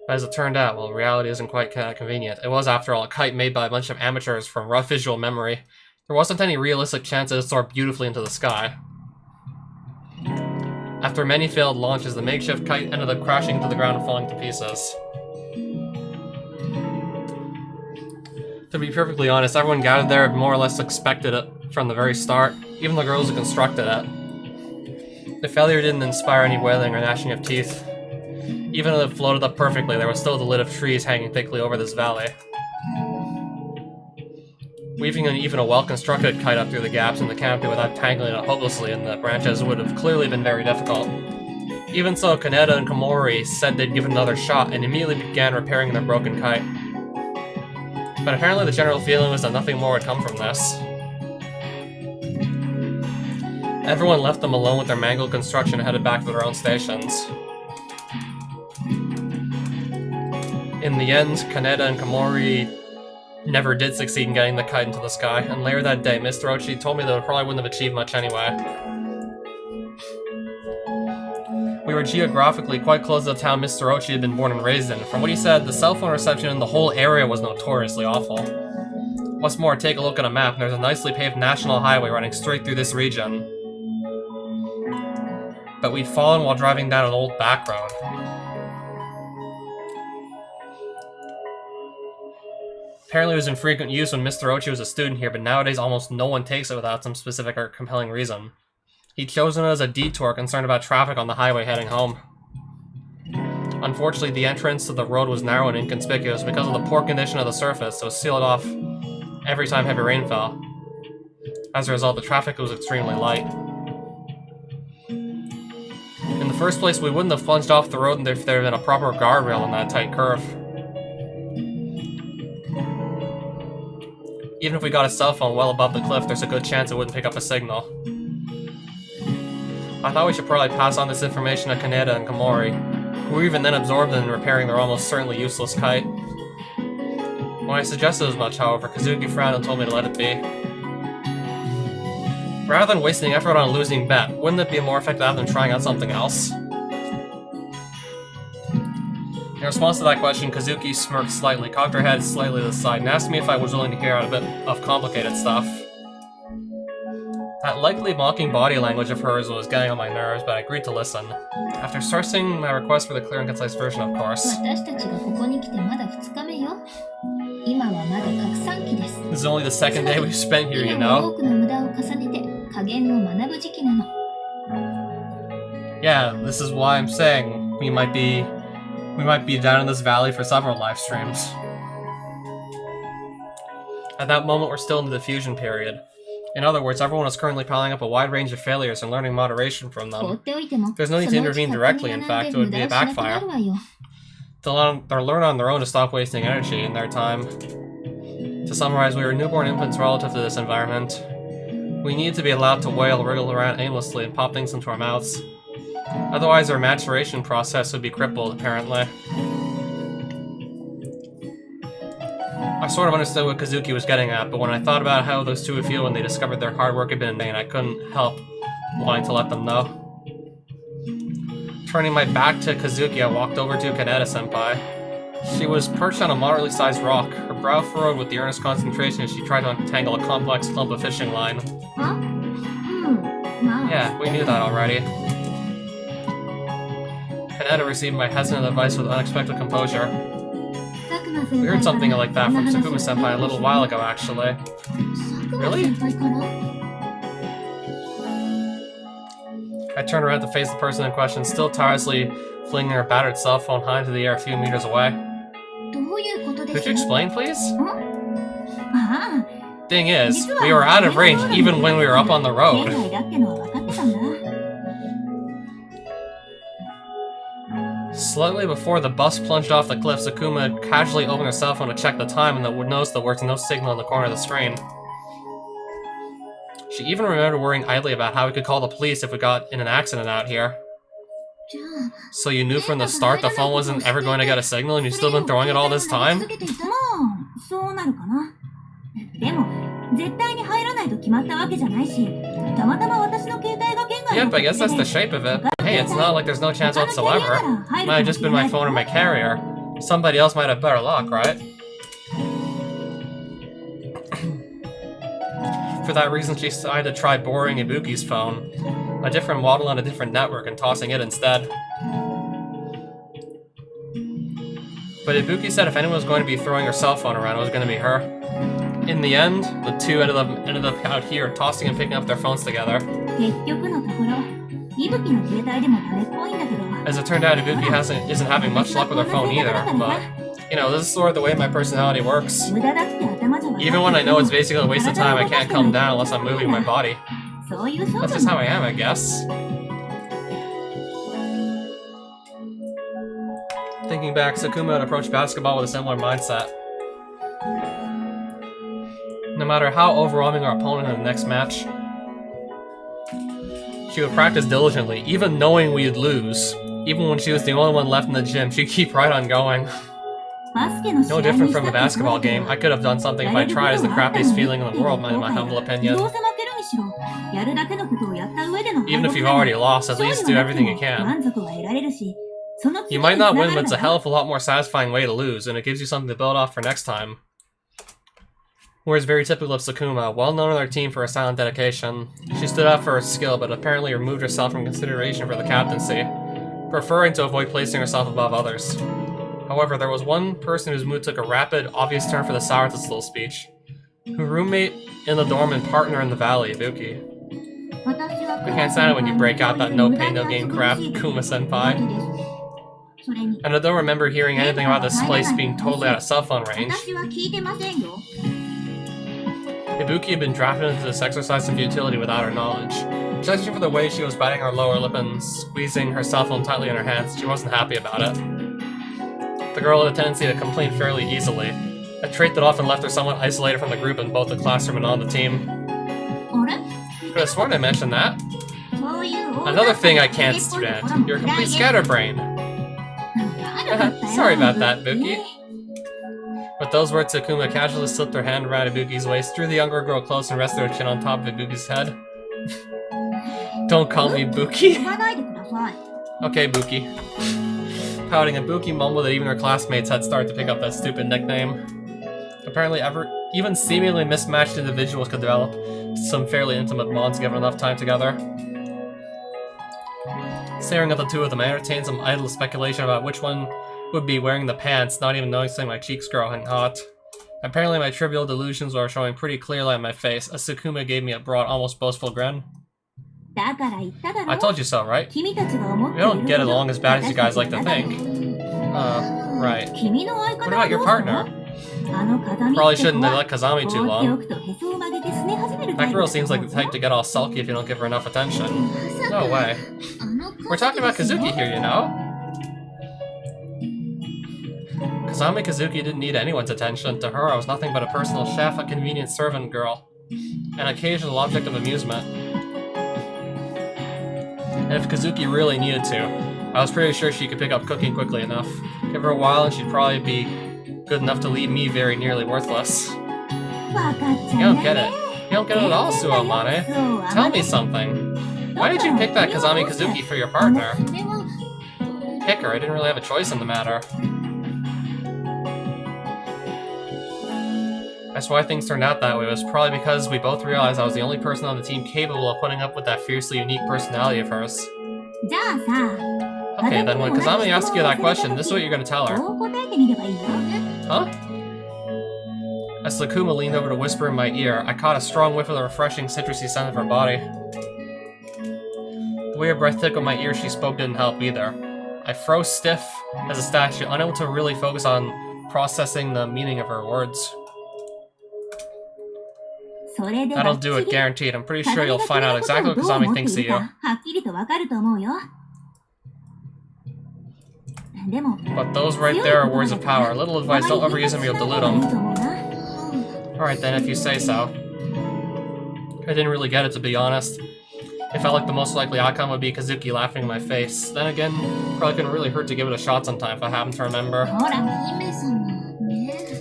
A: But as it turned out, well, reality isn't quite convenient. It was, after all, a kite made by a bunch of amateurs from rough visual memory. There wasn't any realistic chance it would soar beautifully into the sky. After many failed launches, the makeshift kite ended up crashing to the ground and falling to pieces. To be perfectly honest, everyone gathered there more or less expected it from the very start, even the girls who constructed it. The failure didn't inspire any wailing or gnashing of teeth. Even though it floated up perfectly, there was still the lid of trees hanging thickly over this valley. Weaving even a well-constructed kite up through the gaps in the canopy without tangling it hopelessly in the branches would have clearly been very difficult. Even so, Kaneda and Komori said they'd give it another shot and immediately began repairing their broken kite. But apparently the general feeling was that nothing more would come from this. Everyone left them alone with their mangled construction and headed back to their own stations. In the end, Kaneda and Komori never did succeed in getting the kite into the sky, and later that day, Mr. Ochi told me that it probably wouldn't have achieved much anyway. We were geographically quite close to the town Mr. Ochi had been born and raised in. From what he said, the cell phone reception in the whole area was notoriously awful. What's more, take a look at a map and there's a nicely paved national highway running straight through this region. But we'd fallen while driving down an old back road. Apparently it was in frequent use when Mr. Ochi was a student here, but nowadays almost no one takes it without some specific or compelling reason. He'd chosen it as a detour, concerned about traffic on the highway heading home. Unfortunately, the entrance to the road was narrow and inconspicuous because of the poor condition of the surface, so it was sealed off every time heavy rain fell. As a result, the traffic was extremely light. In the first place, we wouldn't have plunged off the road if there had been a proper guardrail on that tight curve. Even if we got a cell phone well above the cliff, there's a good chance it wouldn't pick up a signal. I thought we should probably pass on this information to Kaneda and Komori, who were even then absorbed in repairing their almost certainly useless kite. When I suggested as much, however, Kazuki frowned and told me to let it be. Rather than wasting effort on a losing bet, wouldn't it be more effective than trying out something else? In response to that question, Kazuki smirked slightly, cocked her head slightly to the side, and asked me if I was willing to hear out a bit of complicated stuff. That likely mocking body language of hers was getting on my nerves, but I agreed to listen. After sourcing my request for the clear and concise version, of course. This is only the second day we've spent here, you know? Yeah, this is why I'm saying we might be down in this valley for several live streams. At that moment, we're still in the diffusion period. In other words, everyone is currently piling up a wide range of failures and learning moderation from them. There's no need to intervene directly, in fact, it would be a backfire. They'll learn on their own to stop wasting energy in their time. To summarize, we are newborn infants relative to this environment. We need to be allowed to wail, wriggle around aimlessly, and pop things into our mouths. Otherwise, our maturation process would be crippled, apparently. I sort of understood what Kazuki was getting at, but when I thought about how those two would feel when they discovered their hard work had been in vain, I couldn't help wanting to let them know. Turning my back to Kazuki, I walked over to Kaneda-senpai. She was perched on a moderately sized rock, her brow furrowed with the earnest concentration as she tried to untangle a complex clump of fishing line.
B: Huh?
A: Yeah, we knew that already. Kaneda received my hesitant advice with unexpected composure. We heard something like that from Sakuma-senpai a little while ago, actually. Really? I turned around to face the person in question, still tirelessly flinging her battered cell phone high into the air a few meters away. Could you explain, please? Thing is, we were out of range even when we were up on the road. Slightly before the bus plunged off the cliff, Sakuma casually opened her cell phone to check the time and noticed there was no signal in the corner of the screen. She even remembered worrying idly about how we could call the police if we got in an accident out here. So you knew from the start the phone wasn't ever going to get a signal and you've still been throwing it all this time? Yep, I guess that's the shape of it. Hey, it's not like there's no chance whatsoever. Might have just been my phone or my carrier. Somebody else might have better luck, right? For that reason, she decided to try borrowing Ibuki's phone, a different model on a different network, and tossing it instead. But Ibuki said if anyone was going to be throwing her cell phone around, it was going to be her. In the end, the two ended up out here, tossing and picking up their phones together. As it turned out, Ibuki isn't having much luck with her phone either, but, you know, this is sort of the way my personality works. Even when I know it's basically a waste of time, I can't calm down unless I'm moving my body. That's just how I am, I guess. Thinking back, Sakuma had approached basketball with a similar mindset. No matter how overwhelming our opponent in the next match, she would practice diligently, even knowing we'd lose. Even when she was the only one left in the gym, she'd keep right on going. No different from a basketball game. I could have done something if I tried, is the crappiest feeling in the world, in my humble opinion. Even if you've already lost, at least do everything you can. You might not win, but it's a hell of a lot more satisfying way to lose, and it gives you something to build off for next time. Whereas very typical of Sakuma, well known on her team for her silent dedication. She stood up for her skill, but apparently removed herself from consideration for the captaincy, preferring to avoid placing herself above others. However, there was one person whose mood took a rapid, obvious turn for the sour at this little speech. Her roommate in the dorm and partner in the valley, Ibuki. I can't stand it when you break out that no pain, no gain crap, Kuma-senpai. And I don't remember hearing anything about this place being totally out of cell phone range. Ibuki had been drafted into this exercise in futility without her knowledge. Judging from the way she was biting her lower lip and squeezing her cell phone tightly in her hands, she wasn't happy about it. The girl had a tendency to complain fairly easily, a trait that often left her somewhat isolated from the group in both the classroom and on the team. Could have sworn I mentioned that. Another thing I can't stand, you're a complete scatterbrain. Sorry about that, Ibuki. With those words, Sakuma casually slipped her hand around Ibuki's waist, drew the younger girl close and rested her chin on top of Ibuki's head. Don't call me Buki. Okay, Buki. Pouting, Ibuki mumbled that even her classmates had started to pick up that stupid nickname. Apparently, even seemingly mismatched individuals could develop some fairly intimate bonds given enough time together. Staring at the two of them, I entertained some idle speculation about which one would be wearing the pants, not even noticing my cheeks growing hot. Apparently, my trivial delusions were showing pretty clearly on my face, as Sakuma gave me a broad, almost boastful grin. I told you so, right? We don't get along as bad as you guys like to think. Right. What about your partner? Probably shouldn't have let Kazami too long. That girl seems like the type to get all sulky if you don't give her enough attention. No way. We're talking about Kazuki here, you know? Kazami Kazuki didn't need anyone's attention. To her, I was nothing but a personal chef, a convenient servant girl, an occasional object of amusement. And if Kazuki really needed to, I was pretty sure she could pick up cooking quickly enough. Give her a while and she'd probably be good enough to leave me very nearly worthless. You don't get it. You don't get it at all, Amane. Tell me something. Why did you pick that Kazami Kazuki for your partner? Pick her, I didn't really have a choice in the matter. That's why things turned out that way. It was probably because we both realized I was the only person on the team capable of putting up with that fiercely unique personality of hers. Okay, then when Kazami asks you that question, this is what you're gonna tell her. Huh? As Sakuma leaned over to whisper in my ear, I caught a strong whiff of the refreshing citrusy scent of her body. The way her breath tickled my ear she spoke didn't help either. I froze stiff as a statue, unable to really focus on processing the meaning of her words. That'll do it, guaranteed. I'm pretty sure you'll find out exactly what Kazami thinks of you. But those right there are words of power. Little advice, don't overuse them or you'll dilute them. Alright then, if you say so. I didn't really get it, to be honest. It felt like the most likely outcome would be Kazuki laughing in my face. Then again, probably couldn't really hurt to give it a shot sometime if I happen to remember.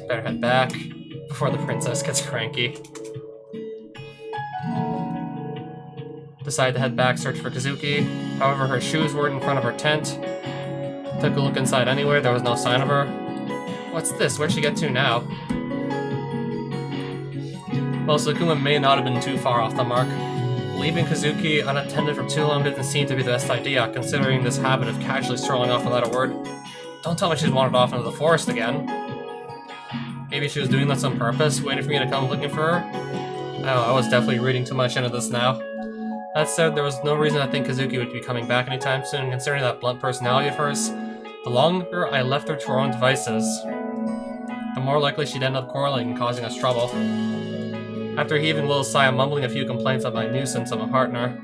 A: Better head back before the princess gets cranky. Decided to head back, search for Kazuki. However, her shoes weren't in front of her tent. Took a look inside anywhere, there was no sign of her. What's this? Where'd she get to now? Well, Sakuma may not have been too far off the mark. Leaving Kazuki unattended for too long didn't seem to be the best idea, considering this habit of casually strolling off without a word. Don't tell me she's wandered off into the forest again. Maybe she was doing this on purpose, waiting for me to come looking for her? I was definitely reading too much into this now. That said, there was no reason I think Kazuki would be coming back anytime soon, considering that blunt personality of hers. The longer I left her to her own devices, the more likely she'd end up quarreling and causing us trouble. After heaving a little sigh and mumbling a few complaints of my nuisance of a partner,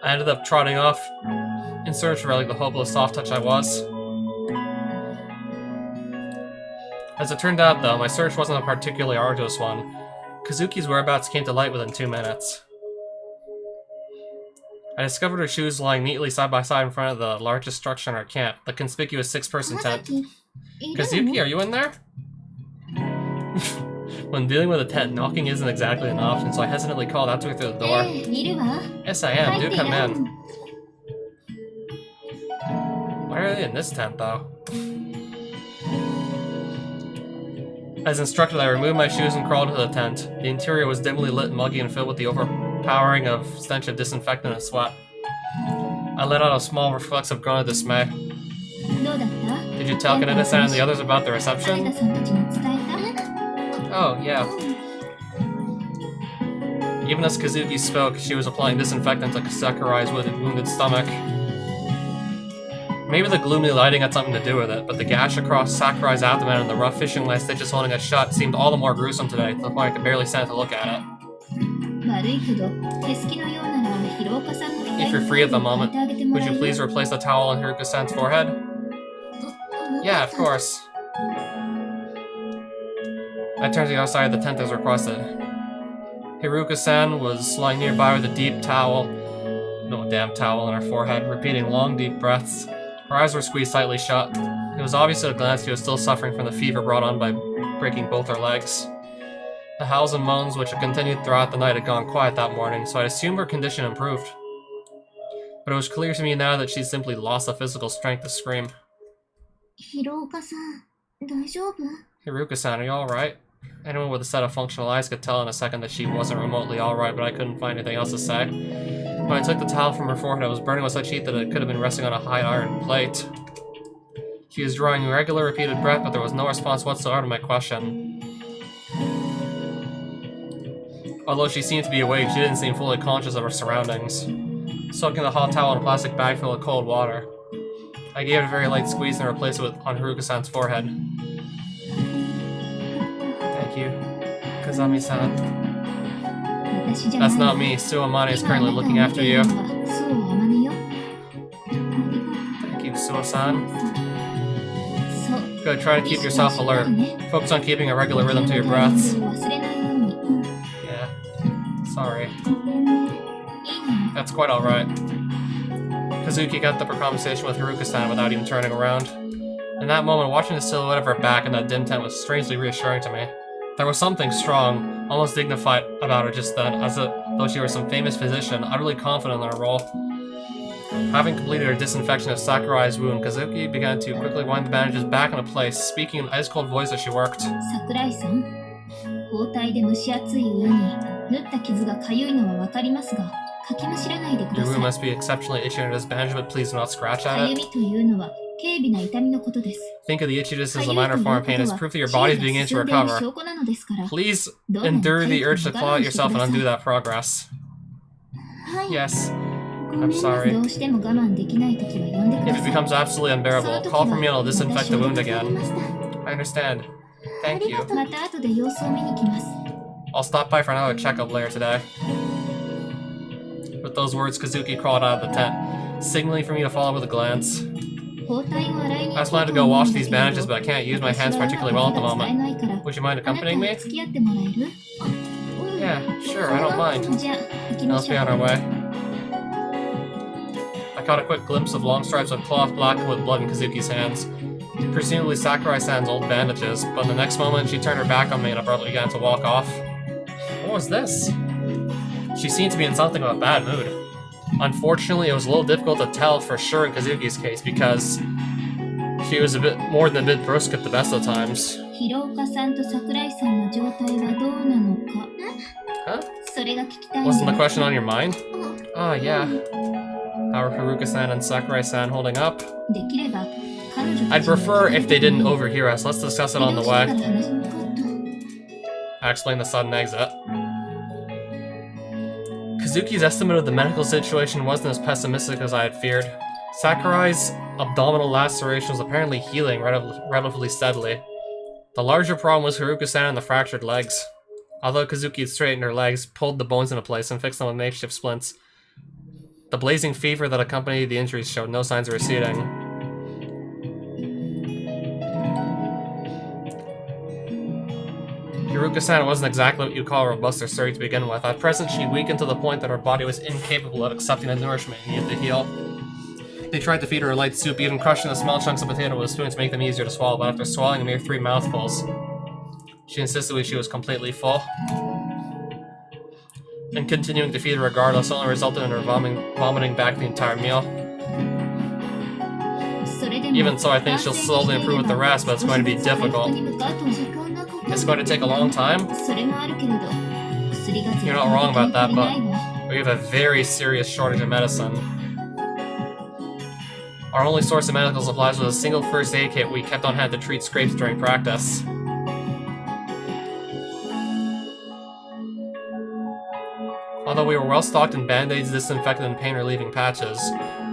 A: I ended up trotting off in search of her like the hopeless soft touch I was. As it turned out, though, my search wasn't a particularly arduous one. Kazuki's whereabouts came to light within 2 minutes. I discovered her shoes lying neatly side by side in front of the largest structure in our camp, the conspicuous 6-person tent. Kazuki, are you in there? When dealing with a tent, knocking isn't exactly an option, so I hesitantly called out to her through the door. Yes, I am. Do come in. Why are they in this tent, though? As instructed, I removed my shoes and crawled into the tent. The interior was dimly lit, muggy, and filled with the overpowering stench of disinfectant and sweat. I let out a small, reflexive groan of dismay. Did you tell Kaneda-san and the others about the reception? Oh, yeah. Even as Kazuki spoke, she was applying disinfectant to Sakurai's wounded stomach. Maybe the gloomy lighting had something to do with it, but the gash across Sakurai's abdomen and the rough fishing line stitches holding it shut seemed all the more gruesome today, to the point I could barely stand to look at it. If you're free at the moment, would you please replace the towel on Hiruka-san's forehead? Yeah, of course. I turned to the other side of the tent as requested. Hiruka-san was lying nearby with a damp towel on her forehead, repeating long, deep breaths. Her eyes were squeezed tightly shut. It was obvious at a glance she was still suffering from the fever brought on by breaking both her legs. The howls and moans which had continued throughout the night had gone quiet that morning, so I'd assumed her condition improved. But it was clear to me now that she'd simply lost the physical strength to scream. Hiruka-san, are you alright? Anyone with a set of functional eyes could tell in a second that she wasn't remotely alright, but I couldn't find anything else to say. When I took the towel from her forehead, it was burning with such heat that it could have been resting on a high iron plate. She was drawing regular, repeated breath, but there was no response whatsoever to my question. Although she seemed to be awake, she didn't seem fully conscious of her surroundings. Soaking the hot towel in a plastic bag filled with cold water, I gave it a very light squeeze and replaced it on Haruka-san's forehead. Thank you, Kazami-san. That's not me. Amane is currently looking after you. Thank you, Suo-san. Good, try to keep yourself alert. Focus on keeping a regular rhythm to your breaths. Yeah, sorry. That's quite alright. Kazuki kept up her conversation with Haruka-san without even turning around. In that moment, watching the silhouette of her back in that dim tent was strangely reassuring to me. There was something strong, almost dignified about her just then, as though she were some famous physician, utterly confident in her role. Having completed her disinfection of Sakurai's wound, Kazuki began to quickly wind the bandages back into place, speaking in an ice-cold voice as she worked.
B: Sakurai-san,
A: your wound must be exceptionally itchy under this bandage, but please do not scratch at it. Think of the itchiness as a minor form of pain as proof that your body is beginning to recover. Please endure the urge to claw at yourself and undo that progress. Yes, I'm sorry. If it becomes absolutely unbearable, call for me and I'll disinfect the wound again. I understand. Thank you. I'll stop by for another checkup later today. With those words, Kazuki crawled out of the tent, signaling for me to follow with a glance. I just wanted to go wash these bandages, but I can't use my hands particularly well at the moment. Would you mind accompanying me? Yeah, sure, I don't mind. Now let's be on our way. I caught a quick glimpse of long stripes of cloth blackened with blood in Kazuki's hands. Presumably Sakurai-san's old bandages, but in the next moment she turned her back on me and abruptly began to walk off. What was this? She seemed to be in something of a bad mood. Unfortunately, it was a little difficult to tell for sure in Kazuki's case because she was a bit more than a bit brusque at the best of times. Huh? Wasn't the question on your mind? Ah, yeah. How are Haruka-san and Sakurai-san holding up? I'd prefer if they didn't overhear us. Let's discuss it on the way. I explained the sudden exit. Kazuki's estimate of the medical situation wasn't as pessimistic as I had feared. Sakurai's abdominal laceration was apparently healing relatively steadily. The larger problem was Haruka-san and the fractured legs. Although Kazuki had straightened her legs, pulled the bones into place, and fixed them with makeshift splints, the blazing fever that accompanied the injuries showed no signs of receding. Haruka-san wasn't exactly what you'd call robust or sturdy to begin with. At present, she weakened to the point that her body was incapable of accepting the nourishment it needed to heal. They tried to feed her a light soup, even crushing the small chunks of potato with a spoon to make them easier to swallow, but after swallowing a mere 3 mouthfuls, she insisted she was completely full. And continuing to feed her regardless only resulted in her vomiting back the entire meal. Even so, I think she'll slowly improve with the rest, but it's going to be difficult. It's going to take a long time?
B: それもあるけれど、薬が絶
A: You're
B: 対
A: not wrong about
B: に
A: that,
B: 足りな
A: but
B: いわ。
A: we have a very serious shortage of medicine. Our only source of medical supplies was a single first aid kit we kept on hand to treat scrapes during practice. Although we were well stocked in band-aids, disinfectant, and pain-relieving patches,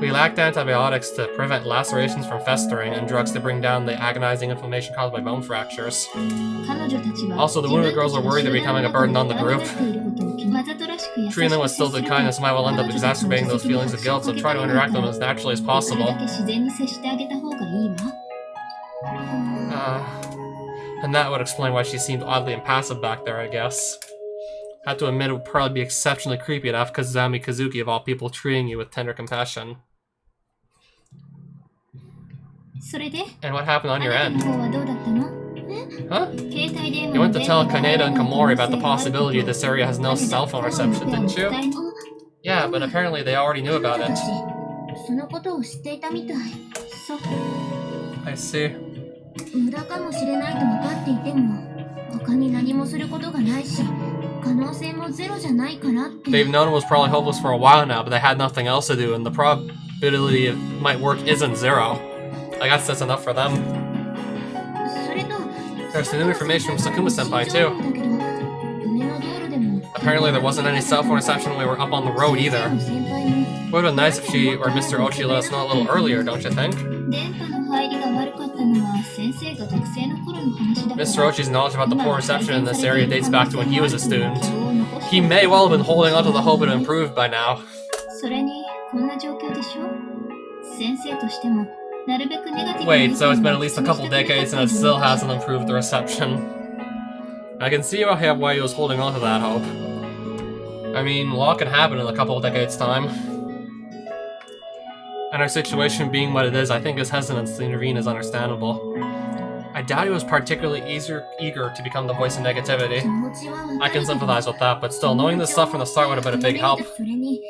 A: we lacked antibiotics to prevent lacerations from festering and drugs to bring down the agonizing inflammation caused by bone fractures.
B: 彼女たちは
A: Also, the wounded girls were worried they're becoming a burden on the group.
B: わざとらしく優しく
A: Treating them with stilted kindness might well end up
B: 彼女たちの
A: exacerbating those feelings of guilt, so try to interact with them as naturally as
B: それ
A: possible.
B: だけ自然に接してあげた方がいいわ。
A: And that would explain why she seemed oddly impassive back there, I guess. Have to admit it would probably be exceptionally creepy to have Kazami Kazuki of all people treating you with tender compassion.
B: それで
A: And what happened on
B: あ
A: your
B: なたの
A: end?
B: 方はどうだったの？
A: Huh?
B: 携帯電
A: You
B: 話
A: went
B: の
A: to
B: 電
A: tell
B: 波が
A: Kaneda and
B: 可能
A: Komori
B: 性
A: about the
B: があること
A: possibility this area has no cell phone reception, didn't you? Yeah, but apparently they already knew about it.
B: そのことを知っていたみたい。そう。
A: I see.
B: 無駄かもしれないと分かっていても、他に何もすることがないし、可能性もゼロじゃないからって。
A: They've known it was probably hopeless for a while now, but they had nothing else to do, and the probability it might work isn't zero. I guess that's enough for them.
B: それと、
A: There's some new information from Sakuma-senpai, too.
B: だけど、上の道路でも
A: Apparently there wasn't any cell phone reception when we were up on the road either.
B: 先輩も
A: It would have been nice if she or Mr. Ochi let us know a little earlier, don't you think?
B: 電波の入りが悪かったのは先生が学生の頃の話だから。
A: Mr. Ochi's knowledge about the poor reception in this area dates back to when he was a student. He may well have been holding on to the hope it improved by now.
B: それにこんな状況でしょ。先生としてもなるべくネガティブな
A: Wait, so it's been at least a couple decades and it still hasn't improved the reception. I can see why he was holding on to that hope. I mean, a lot can happen in a couple of decades' time. And our situation being what it is, I think his hesitance to intervene is understandable. I doubt he was particularly eager to become the voice of negativity. I can sympathize with that, but still, knowing this stuff from the start would have been a big help.
B: それに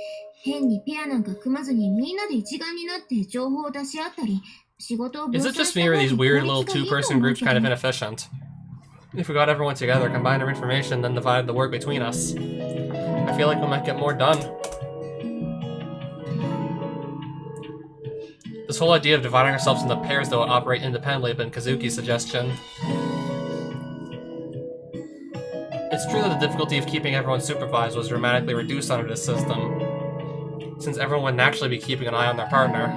B: 変にペアなんか組まずにみんなで一丸になって情報を出し合ったり仕事を分
A: Is
B: 散
A: it just
B: した
A: me
B: 方
A: or
B: が
A: these weird
B: 効
A: little
B: 率がいいと
A: two-person
B: 思う
A: groups
B: け
A: kind
B: ど
A: of inefficient? If we got everyone together, combined our information, then divided the work between us, I feel like we might get more done. This whole idea of dividing ourselves into pairs that would operate independently had been Kazuki's suggestion. It's true that the difficulty of keeping everyone supervised was dramatically reduced under this system, since everyone would naturally be keeping an eye on their partner.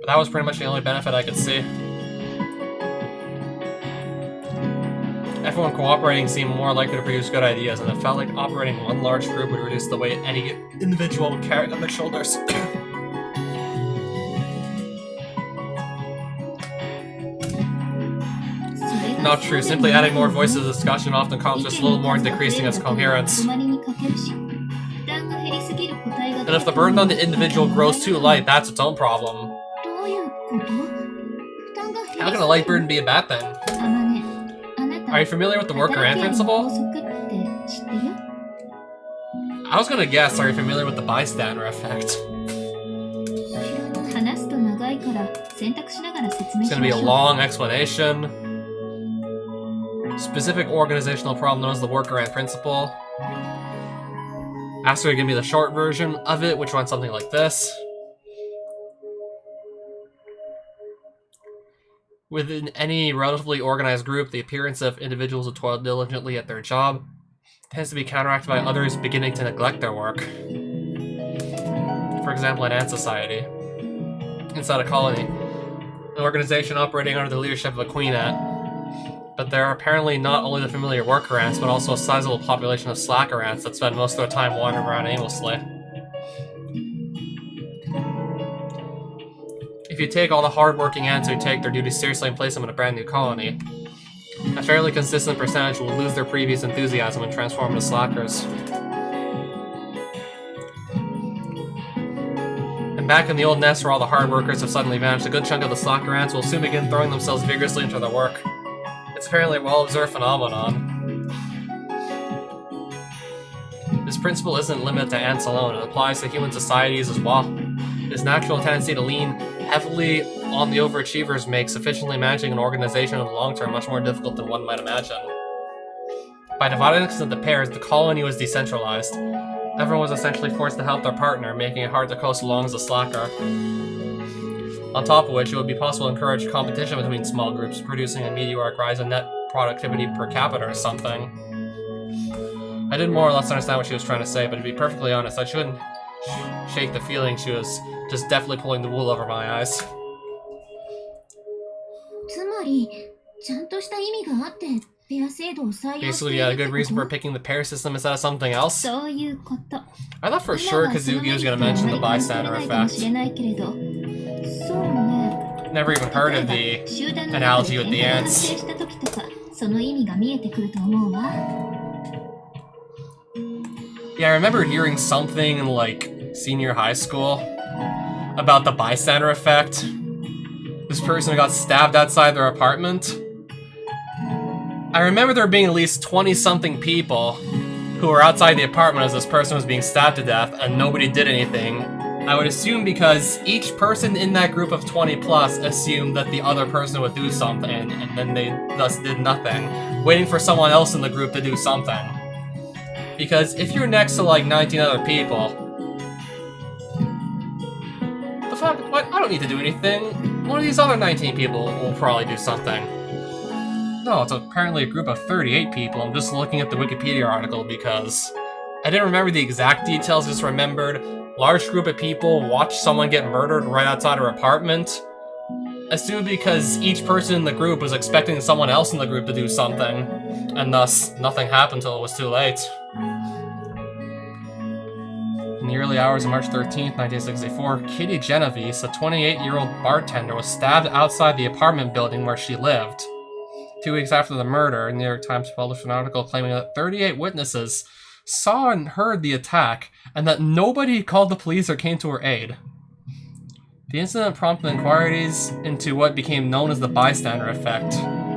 A: But that was pretty much the only benefit I could see. Everyone cooperating seemed more likely to produce good ideas, and it felt like operating one large group would reduce the weight any individual would carry on their shoulders. Not true, simply adding more voices to the discussion often causes just a little more decreasing its coherence. And if the burden on the individual grows too light, that's its own problem. How can a light burden be a bad thing? Are you familiar with the Workaround Principle? I was gonna guess, are you familiar with the Bystander Effect? It's gonna be a long explanation. Specific organizational problem known as the Workaround Principle. Ask her to give me the short version of it, which runs something like this. Within any relatively organized group, the appearance of individuals who toil diligently at their job tends to be counteracted by others beginning to neglect their work. For example, an ant society. Inside a colony, an organization operating under the leadership of a queen ant. But there are apparently not only the familiar worker ants, but also a sizable population of slacker ants that spend most of their time wandering around aimlessly. If you take all the hard-working ants who take their duties seriously and place them in a brand new colony, a fairly consistent percentage will lose their previous enthusiasm and transform into slackers. And back in the old nest where all the hard workers have suddenly vanished, a good chunk of the slacker ants will soon begin throwing themselves vigorously into their work. It's apparently a well-observed phenomenon. This principle isn't limited to ants alone, it applies to human societies as well. This natural tendency to lean heavily on the overachievers make sufficiently managing an organization in the long term much more difficult than one might imagine. By dividing us into pairs, the colony was decentralized. Everyone was essentially forced to help their partner, making it hard to coast along as a slacker. On top of which, it would be possible to encourage competition between small groups, producing a meteoric rise in net productivity per capita or something. I did more or less understand what she was trying to say, but to be perfectly honest, I shouldn't shake the feeling she was just definitely pulling the wool over my eyes. Basically, you had a good reason for picking the pair system instead of something else. I thought for sure Kazuki was going to mention the Bystander Effect. Never even heard of the analogy with the ants. Yeah, I remember hearing something in, like, senior high school about the Bystander Effect. This person got stabbed outside their apartment. I remember there being at least 20-something people who were outside the apartment as this person was being stabbed to death, and nobody did anything. I would assume because each person in that group of 20 plus assumed that the other person would do something, and then they thus did nothing, waiting for someone else in the group to do something. Because if you're next to like 19 other people, the fuck, what? I don't need to do anything. One of these other 19 people will probably do something. No, it's apparently a group of 38 people. I'm just looking at the Wikipedia article because I didn't remember the exact details, just remembered large group of people watched someone get murdered right outside her apartment. Assumed because each person in the group was expecting someone else in the group to do something, and thus nothing happened until it was too late. In the early hours of March 13th, 1964, Kitty Genovese, a 28-year-old bartender, was stabbed outside the apartment building where she lived. 2 weeks after the murder, the New York Times published an article claiming that 38 witnesses saw and heard the attack, and that nobody called the police or came to her aid. The incident prompted inquiries into what became known as the Bystander Effect,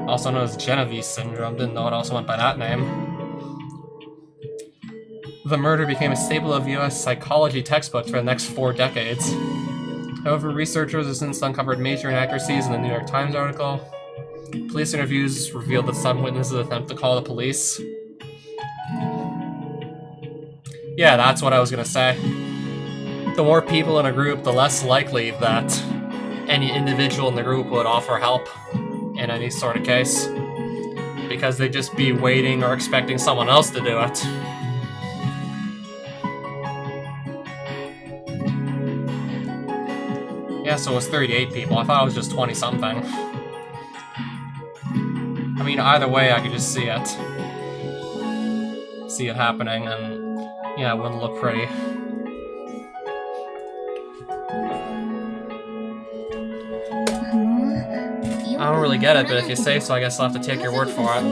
A: also known as Genovese Syndrome. Didn't know it also went by that name. The murder became a staple of U.S. psychology textbooks for the next 4 decades. However, researchers have since uncovered major inaccuracies in the New York Times article. Police interviews revealed that some witnesses attempted to call the police. Yeah, that's what I was gonna say. The more people in a group, the less likely that any individual in the group would offer help in any sort of case. Because they'd just be waiting or expecting someone else to do it. Yeah, so it was 38 people. I thought it was just 20-something. I mean, either way, I could just see it. See it happening, and yeah, it wouldn't look pretty. I don't really get it, but if you say so, I guess I'll have to take your word for it.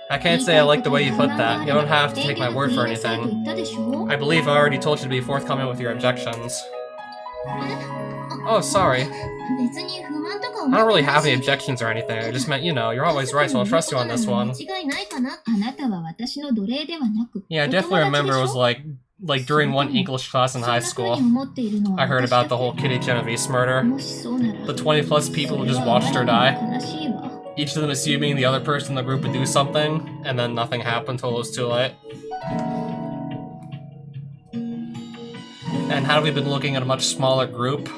A: I can't say I like the way you put that. You don't have to take my word for anything. I believe I already told you to be forthcoming with your objections. Oh, sorry. I don't really have any objections or anything. I just meant, you know, you're always right, so I'll trust you on this one. Yeah, I definitely remember it was like during one English class in high school, I heard about the whole Kitty Genovese murder. The 20 plus people who just watched her die. Each of them assuming the other person in the group would do something, and then nothing happened until it was too late. And had we been looking at a much smaller group,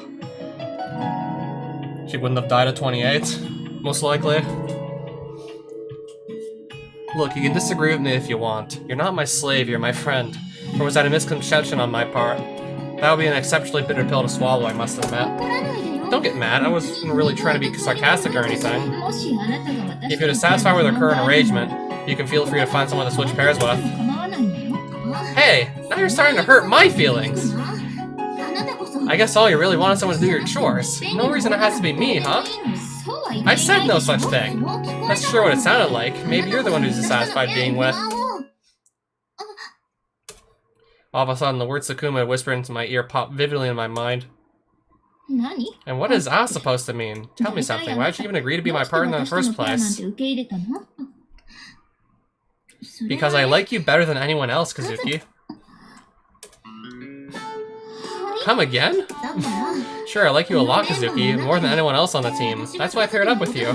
A: she wouldn't have died at 28, most likely. Look, you can disagree with me if you want. You're not my slave, you're my friend. Or was that a misconception on my part? That would be an exceptionally bitter pill to swallow, I must admit. Don't get mad, I wasn't really trying to be sarcastic or anything. If you're dissatisfied with our current arrangement, you can feel free to find someone to switch pairs with. Hey, now you're starting to hurt my feelings! I guess all you really want is someone to do your chores. No reason it has to be me, huh? I said no such thing. That's sure what it sounded like. Maybe you're the one who's dissatisfied being with. All of a sudden, the word Sakuma whispered into my ear popped vividly in my mind. And what is "ah" supposed to mean? Tell me something. Why did you even agree to be my partner in the first place? Because I like you better than anyone else, Kazuki. Come again? Sure, I like you a lot, Kazuki, more than anyone else on the team. That's why I paired up with you.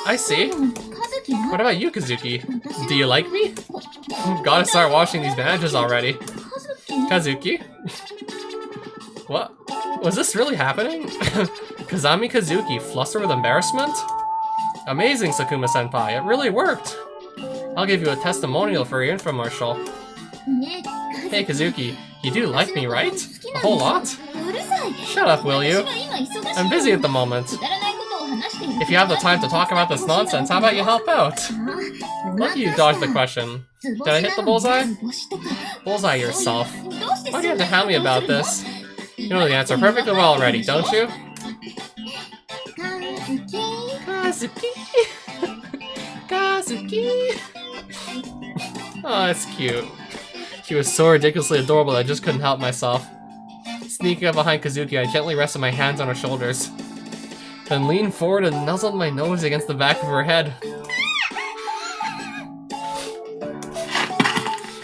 A: I see. What about you, Kazuki? Do you like me? Gotta start washing these bandages already. Kazuki? What? Was this really happening? Kazami Kazuki, fluster with embarrassment? Amazing, Sakuma-senpai, it really worked! I'll give you a testimonial for your infomercial. Hey Kazuki, you do like me, right? A whole lot? Shut up, will you? I'm busy at the moment. If you have the time to talk about this nonsense, how about you help out? Lucky you dodged the question. Did I hit the bullseye? Bullseye yourself. Why do you have to hound me about this? You know the answer perfectly well already, don't you? Kazuki! Kazuki! Oh, that's cute. She was so ridiculously adorable that I just couldn't help myself. Sneaking up behind Kazuki, I gently rested my hands on her shoulders. Then leaned forward and nuzzled my nose against the back of her head.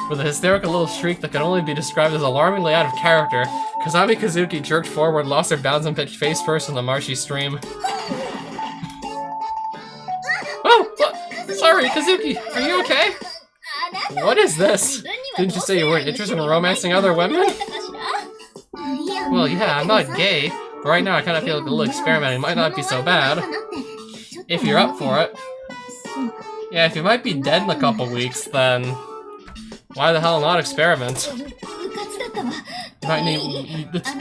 A: With a hysterical little shriek that can only be described as alarmingly out of character, Kazami Kazuki jerked forward, lost her balance, and pitched face first in the marshy stream. Oh! Sorry, Kazuki! Are you okay? What is this? Didn't you say you weren't interested in romancing other women? Well, yeah, I'm not gay. But right now I kind of feel like a little experimenting might not be so bad. If you're up for it. Yeah, if you might be dead in a couple weeks, then why the hell not experiment?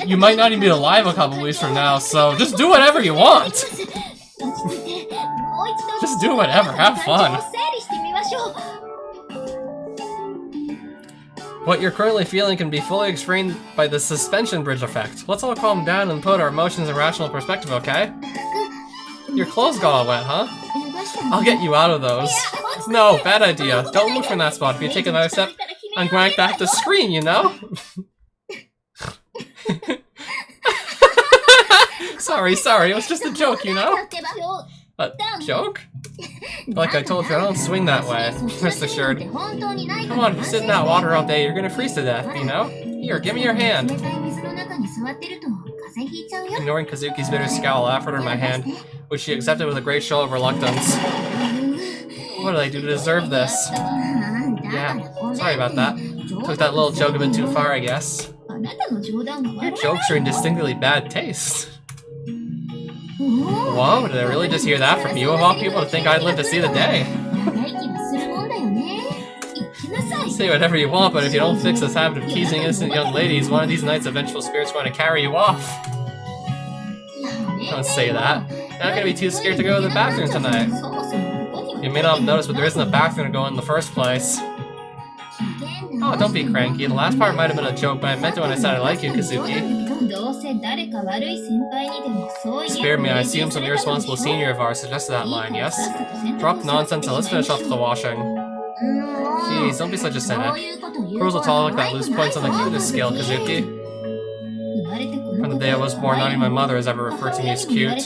A: You might not even be alive a couple weeks from now, so just do whatever you want! Just do whatever, have fun! What you're currently feeling can be fully explained by the suspension bridge effect. Let's all calm down and put our emotions in rational perspective, okay? Your clothes got all wet, huh? I'll get you out of those. No, bad idea. Don't move from that spot. If you take another step, I'm going to have to scream, you know? Sorry, it was just a joke, you know? A joke? Like I told you, I don't swing that way, rest assured. Come on, if you sit in that water all day, you're gonna freeze to death, you know? Here, give me your hand. Ignoring Kazuki's bitter scowl, I offered her my hand, which she accepted with a great show of reluctance. What did I do to deserve this? Yeah, sorry about that. Took that little joke a bit too far, I guess. Your jokes are in distinctly bad taste. Whoa, did I really just hear that from you of all people to think I'd live to see the day? Say whatever you want, but if you don't fix this habit of teasing innocent young ladies, one of these nights a vengeful spirit's going to carry you off. Don't say that. You're not gonna be too scared to go to the bathroom tonight. You may not have noticed, but there isn't a bathroom to go in the first place. Oh, don't be cranky. The last part might have been a joke, but I meant it when I said I like you, Kazuki. Spare me, I assume some irresponsible senior of ours suggested that line, yes? Drop nonsense and let's finish off the washing. Jeez, don't be such a cynic. Girls will tolerate that lose points on the cuteness scale, Kazuki. From the day I was born, not even my mother has ever referred to me as cute.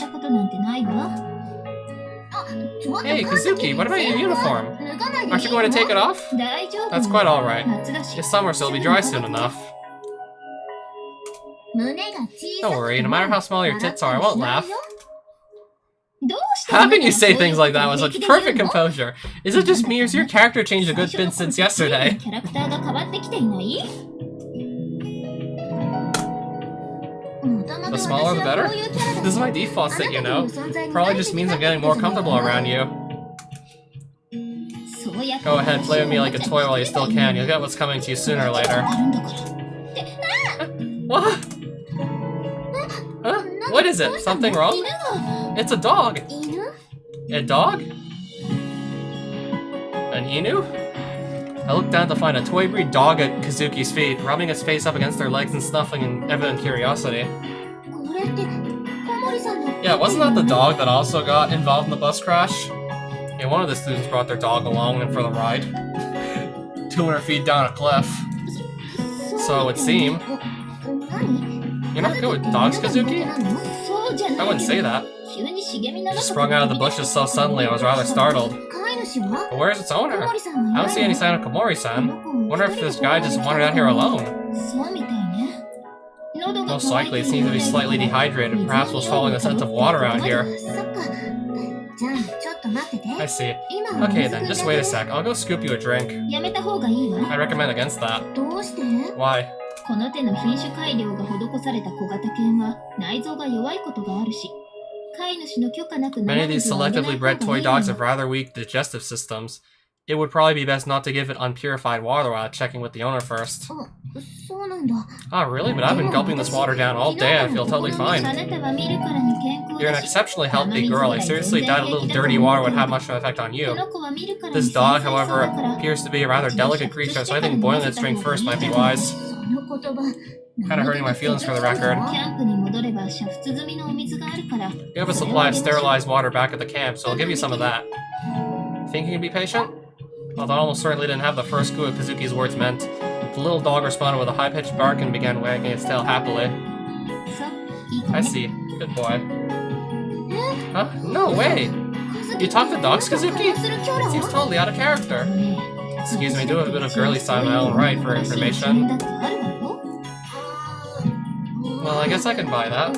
A: Hey, Kazuki, what about your uniform? Aren't you going to take it off? That's quite alright. It's summer, so it'll be dry soon enough. Don't worry, no matter how small your tits are, I won't laugh. How can you say things like that with such perfect composure? Is it just me, or has your character changed a good bit since yesterday? The smaller the better? This is my default state, you know. Probably just means I'm getting more comfortable around you. Go ahead, play with me like a toy while you still can. You'll get what's coming to you sooner or later. What? Huh? What is it? Something wrong? It's a dog. A dog? An Inu? I looked down to find a toy breed dog at Kazuki's feet, rubbing its face up against her legs and snuffling in evident curiosity. Yeah, wasn't that the dog that also got involved in the bus crash? Yeah, one of the students brought their dog along and for the ride. 200 feet down a cliff. So it would seem. You're not good with dogs, Kazuki? I wouldn't say that. She sprung out of the bushes so suddenly I was rather startled. But where's its owner? I don't see any sign of Komori-san. Wonder if this guy just wandered out here alone. Most likely, it seems to be slightly dehydrated. Perhaps was following the scent of water out here. I see. Okay then, just wait a sec. I'll go scoop you a drink. I recommend against that. Why?
B: この手の品種改良が施された小型犬は内臓が弱いことがあるし、飼い主の許可なく
A: Many of these selectively bred toy dogs have rather weak digestive systems. It would probably be best not to give it unpurified water without checking with the owner first. Oh, really? But I've been gulping this water down all day. I feel totally fine. You're an exceptionally healthy girl. I seriously doubt a little dirty water would have much of an effect on you. This dog, however, appears to be a rather delicate creature, so I think boiling its drink first might be wise. Kinda hurting my feelings for the record. You have a supply of sterilized water back at the camp, so I'll give you some of that. Think you can be patient? Well, that almost certainly didn't have the first clue what Kazuki's words meant. The little dog responded with a high-pitched bark and began wagging its tail happily. I see. Good boy. Huh? No way! You talk to dogs, Kazuki? It seems totally out of character. Excuse me, I do have a bit of girly side of my own right for information. Well, I guess I can buy that.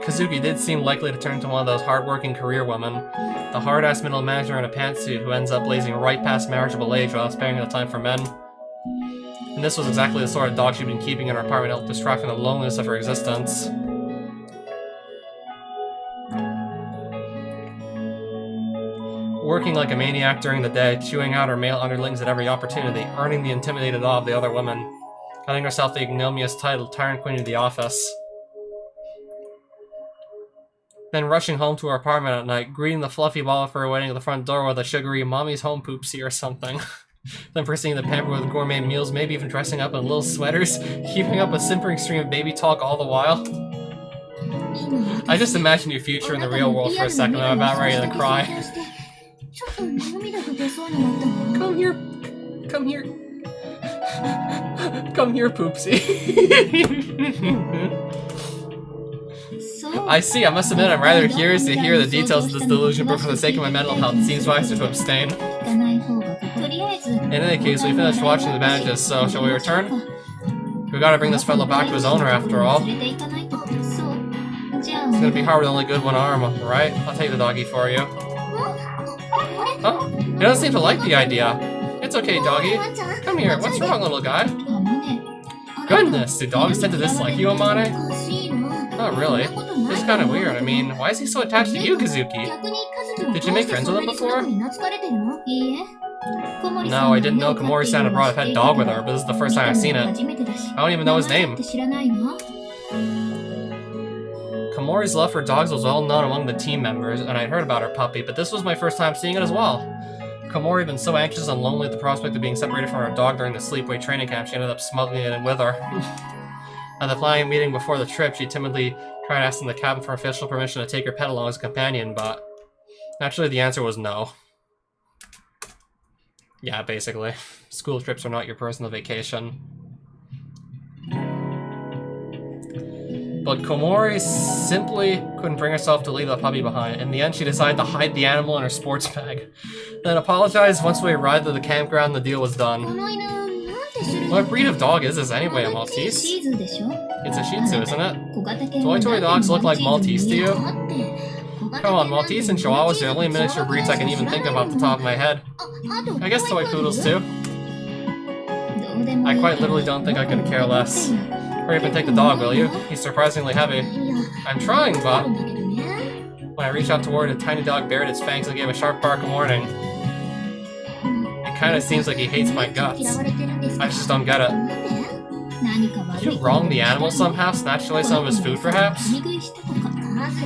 A: Kazuki did seem likely to turn into one of those hard-working career women. The hard-ass middle manager in a pantsuit who ends up blazing right past marriageable age without sparing the time for men. And this was exactly the sort of dog she'd been keeping in her apartment to help distract from the loneliness of her existence. Working like a maniac during the day, chewing out her male underlings at every opportunity, earning the intimidated awe of the other women, cutting herself the ignominious title Tyrant Queen of the Office. Then rushing home to her apartment at night, greeting the fluffy ball of her waiting at the front door with a sugary mommy's home poopsie or something. Then proceeding to pamper with gourmet meals, maybe even dressing up in little sweaters, keeping up a simpering stream of baby talk all the while. I just imagine your future in the real world for a second, I'm about ready to cry. Come here. Come here. Come here, poopsie. I see, I must admit I'm rather curious to hear the details of this delusion, but for the sake of my mental health, it seems wiser to abstain. In any case, we finished watching the bandages, so shall we return? We gotta bring this fellow back to his owner after all. It's gonna be hard with only good one arm, right? I'll take the doggy for you. Huh? He doesn't seem to like the idea. It's okay, doggy. Come here, what's wrong, little guy? Goodness, do dogs tend to dislike you, Amane? Not really. This is kind of weird. I mean, why is he so attached to you, Kazuki? Did you make friends with him before? No, I didn't know Komori-san had brought a pet dog with her, but this is the first time I've seen it. I don't even know his name. Komori's love for dogs was well known among the team members, and I'd heard about her puppy, but this was my first time seeing it as well. Komori had been so anxious and lonely at the prospect of being separated from her dog during the sleepaway training camp, she ended up smuggling it in with her. At the planning meeting before the trip, she timidly tried asking the captain for official permission to take her pet along as a companion, but naturally the answer was no. Yeah, basically. School trips are not your personal vacation. But Komori simply couldn't bring herself to leave the puppy behind. In the end, she decided to hide the animal in her sports bag. Then apologized once we arrived at the campground and the deal was done. What breed of dog is this anyway, a Maltese? It's a Shih Tzu, isn't it? Toy dogs look like Maltese to you? Come on, Maltese and Chihuahuas are the only miniature breeds I can even think of off the top of my head. I guess toy poodles too. I quite literally don't think I could care less. Hurry up and take the dog, will you? He's surprisingly heavy. I'm trying, but... When I reached out toward it, a tiny dog bared its fangs and gave a sharp bark of warning. It kinda seems like he hates my guts. I just don't get it. Did you wrong the animal somehow? Snatched away some of his food, perhaps?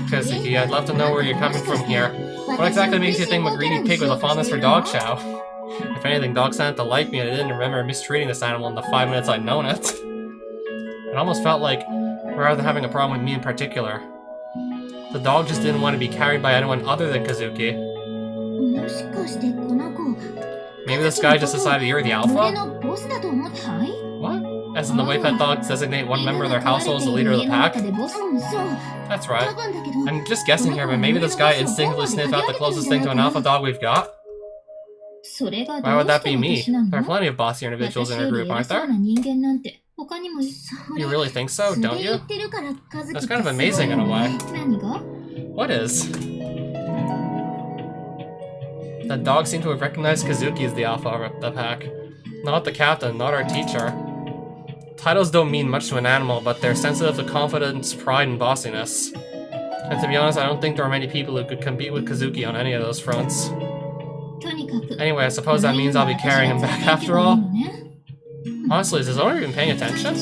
A: Kazuki, I'd love to know where you're coming from here. What exactly makes you think I'm a greedy pig with a fondness for dog chow? If anything, dogs sounded to like me and I didn't remember mistreating this animal in the 5 minutes I'd known it. It almost felt like, rather than having a problem with me in particular, the dog just didn't want to be carried by anyone other than Kazuki. Maybe this guy just decided you're the alpha? What? As in the way pet dogs designate one member of their household as the leader of the pack? That's right. I'm just guessing here, but maybe this guy instinctively sniffed out the closest thing to an alpha dog we've got? Why would that be me? There are plenty of bossier individuals in our group, aren't there? You really think so, don't you? That's kind of amazing in a way. What is? That dog seemed to have recognized Kazuki as the alpha of the pack. Not the captain, not our teacher. Titles don't mean much to an animal, but they're sensitive to confidence, pride, and bossiness. And to be honest, I don't think there are many people who could compete with Kazuki on any of those fronts. Anyway, I suppose that means I'll be carrying him back after all. Honestly, is his owner even paying attention?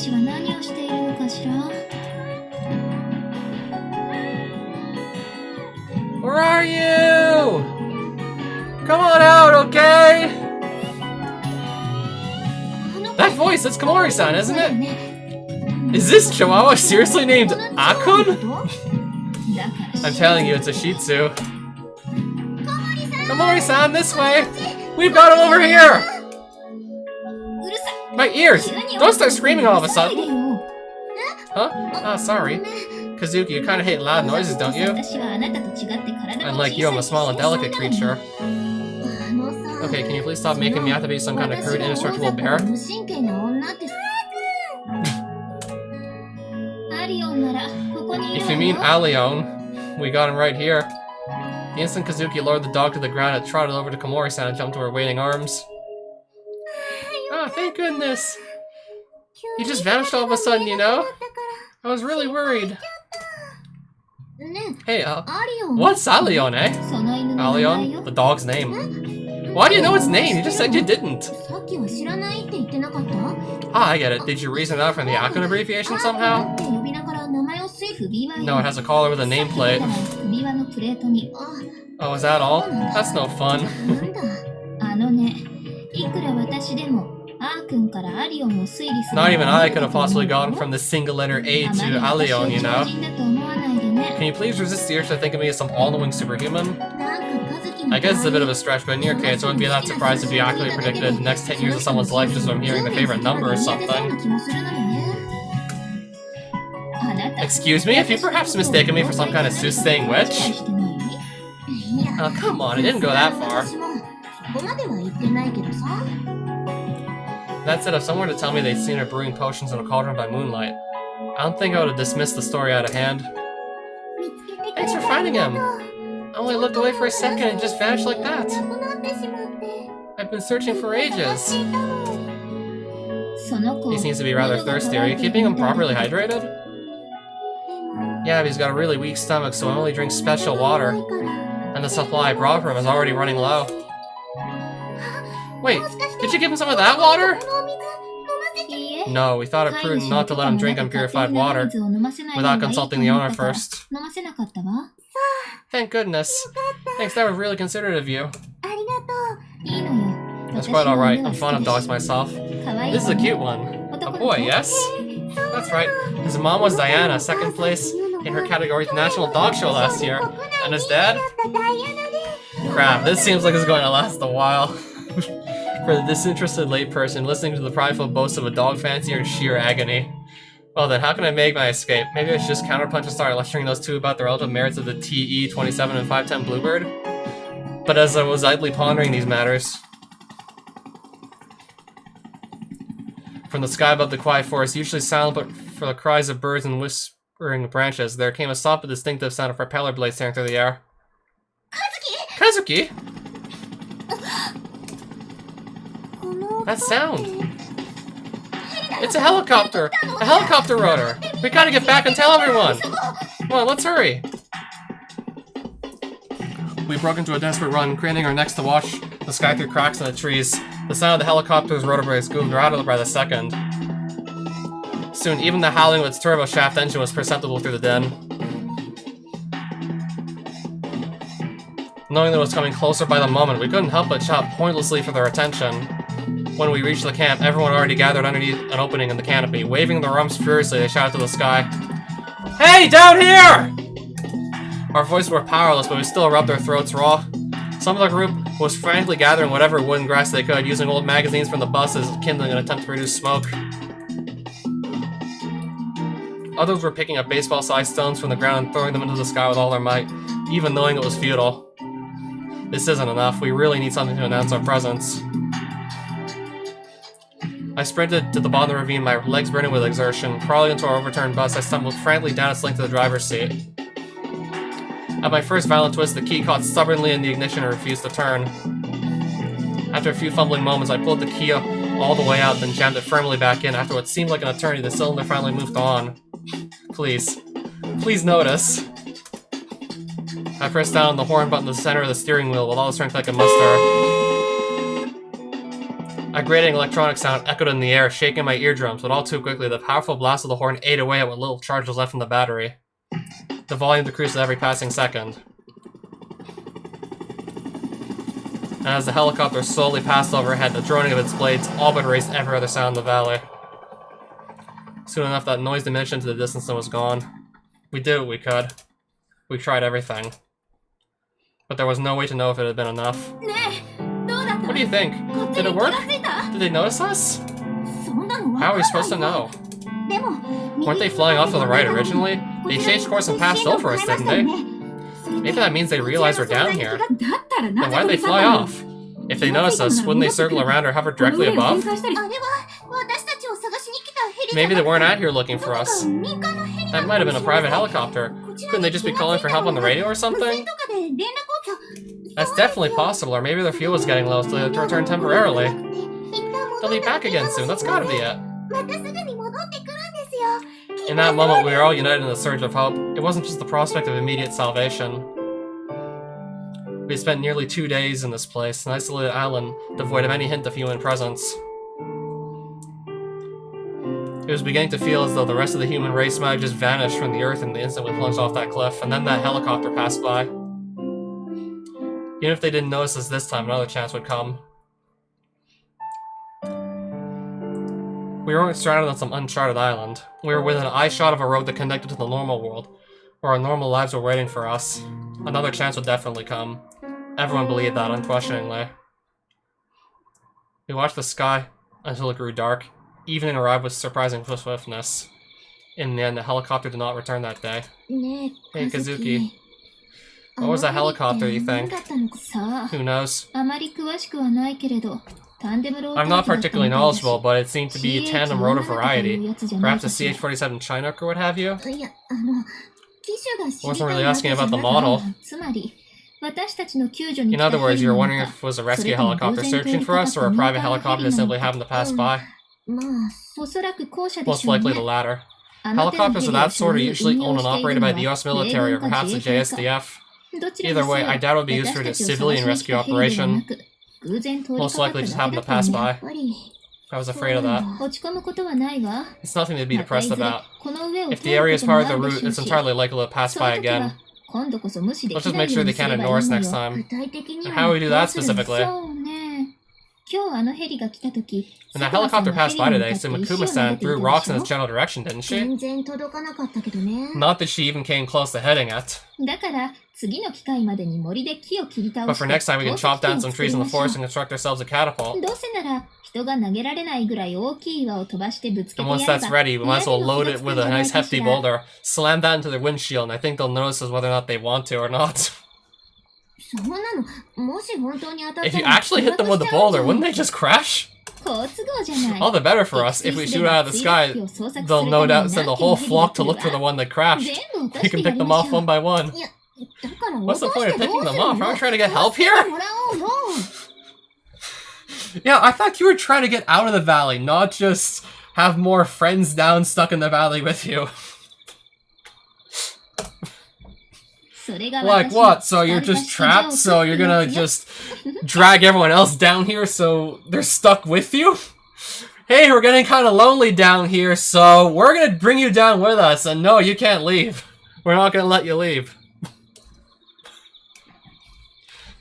A: Where are you? Come on out, okay? That voice, it's Komori-san, isn't it? Is this Chihuahua seriously named Akun? I'm telling you, it's a Shih Tzu. Komori-san, this way! We've got him over here! My ears! Don't start screaming all of a sudden! Huh? Ah, sorry. Kazuki, you kinda hate loud noises, don't you? Unlike you, I'm a small and delicate creature. Okay, can you please stop making me out to be some kind of crude, indestructible bear? If you mean Allion, we got him right here. The instant Kazuki lowered the dog to the ground, it trotted over to Komori-san and jumped to her waiting arms. Ah, thank goodness! He just vanished all of a sudden, you know? I was really worried. Hey, what's Allion, eh? Allion? The dog's name. Why do you know its name? You just said you didn't. Ah, I get it. Did you reason it out from the Akun abbreviation somehow? No, it has a collar with a nameplate. Oh, is that all? That's no fun. Not even I could have possibly gotten from the single letter A to Allion, you know? Can you please resist the urge to think of me as some all-knowing superhuman? I guess it's a bit of a stretch, but in your case, I wouldn't be that surprised if you accurately predicted the next 10 years of someone's life just from hearing their favorite number or something. Excuse me, have you perhaps mistaken me for some kind of soothsaying witch? Oh, come on, it didn't go that far. That said, if someone were to tell me they'd seen her brewing potions in a cauldron by moonlight, I don't think I would have dismissed the story out of hand. Thanks for finding him! I only looked away for a second and just vanished like that. I've been searching for ages. He seems to be rather thirsty. Are you keeping him properly hydrated? Yeah, but he's got a really weak stomach, so I only drink special water. And the supply I brought for him is already running low. Wait, did you give him some of that water? No, we thought it prudent not to let him drink unpurified water without consulting the owner first. Thank goodness. Thanks, that was really considerate of you. That's quite alright. I'm fond of dogs myself. This is a cute one. A boy, yes? That's right. His mom was Diana, second place in her category's National Dog Show last year. And his dad? Crap, this seems like it's going to last a while. For the disinterested layperson, listening to the prideful boasts of a dog fancier is sheer agony. Well then, how can I make my escape? Maybe I should just counterpunch and start lecturing those two about the relative merits of the TE-27 and 510 Bluebird? But as I was idly pondering these matters, from the sky above the quiet forest, usually silent but for the cries of birds and whispering branches, there came a soft but distinctive sound of propeller blades tearing through the air. Kazuki! That sound! It's a helicopter! A helicopter rotor! We gotta get back and tell everyone! Come on, let's hurry! We broke into a desperate run, craning our necks to watch the sky through cracks in the trees. The sound of the helicopter's rotor blades grew louder by the second. Soon, even the howling of its turbo shaft engine was perceptible through the din. Knowing that it was coming closer by the moment, we couldn't help but shout pointlessly for their attention. When we reached the camp, everyone already gathered underneath an opening in the canopy. Waving their arms furiously, they shouted to the sky, "Hey, down here!" Our voices were powerless, but we still rubbed our throats raw. Some of the group was frantically gathering whatever wood and grass they could, using old magazines from the buses, kindling in an attempt to reduce smoke. Others were picking up baseball-sized stones from the ground and throwing them into the sky with all their might, even knowing it was futile. This isn't enough. We really need something to announce our presence. I sprinted to the bottom of the ravine, my legs burning with exertion. Crawling into our overturned bus, I stumbled frantically down its length to the driver's seat. At my first violent twist, the key caught stubbornly in the ignition and refused to turn. After a few fumbling moments, I pulled the key all the way out, then jammed it firmly back in. After what seemed like an eternity, the cylinder finally moved on. Please. Please notice. I pressed down on the horn button in the center of the steering wheel with all the strength I could muster. A grating electronic sound echoed in the air, shaking my eardrums, but all too quickly the powerful blast of the horn ate away at what little charge was left in the battery. The volume decreased with every passing second. And as the helicopter slowly passed overhead, the droning of its blades all but erased every other sound in the valley. Soon enough, that noise diminished into the distance and was gone. We did what we could. We tried everything. But there was no way to know if it had been enough. What do you think? Did it work? Did they notice us? How are we supposed to know? Weren't they flying off to the right originally? They changed course and passed over us, didn't they? Maybe that means they realized we're down here. Then why did they fly off? If they noticed us, wouldn't they circle around or hover directly above? Maybe they weren't out here looking for us. That might have been a private helicopter. Couldn't they just be calling for help on the radio or something? That's definitely possible, or maybe their fuel was getting low, so they had to return temporarily. They'll be back again soon, that's gotta be it. In that moment, we were all united in a surge of hope. It wasn't just the prospect of immediate salvation. We spent nearly 2 days in this place, an isolated island, devoid of any hint of human presence. It was beginning to feel as though the rest of the human race might have just vanished from the earth in the instant we plunged off that cliff, and then that helicopter passed by. Even if they didn't notice us this time, another chance would come. We weren't stranded on some uncharted island. We were within an eye shot of a road that connected to the normal world, where our normal lives were waiting for us. Another chance would definitely come. Everyone believed that, unquestioningly. We watched the sky until it grew dark. Evening arrived with surprising swiftness. In the end, the helicopter did not return that day. Hey, Kazuki. What was that helicopter, you think? Who knows? I'm not particularly knowledgeable, but it seemed to be a tandem rotor variety. Perhaps a CH-47 Chinook or what have you? Wasn't really asking about the model. In other words, you're wondering if it was a rescue helicopter searching for us, or a private helicopter that simply happened to pass by? Most likely the latter. Helicopters of that sort are usually owned and operated by the US military, or perhaps the JSDF. Either way, I doubt it would be used for a civilian rescue operation. Most likely just happened to pass by. I was afraid of that. It's nothing to be depressed about. If the area is part of the route, it's entirely likely to pass by again. Let's just make sure they can't ignore us next time. And how do we do that specifically? When the helicopter passed by today, Sumakuma-san threw rocks in its general direction, didn't she? Not that she even came close to hitting it. But for next time, we can chop down some trees in the forest and construct ourselves a catapult. And once that's ready, we might as well load it with a nice hefty boulder, slam that into their windshield, and I think they'll notice us whether or not they want to or not. If you actually hit them with the boulder, wouldn't they just crash? All the better for us. If we shoot out of the sky, they'll no doubt send the whole flock to look for the one that crashed. We can pick them off one by one. What's the point of picking them off? Are we trying to get help here? Yeah, I thought you were trying to get out of the valley, not just have more friends down stuck in the valley with you. Like what? So you're just trapped? So you're gonna just drag everyone else down here so they're stuck with you? Hey, we're getting kind of lonely down here, so we're gonna bring you down with us, and no, you can't leave. We're not gonna let you leave.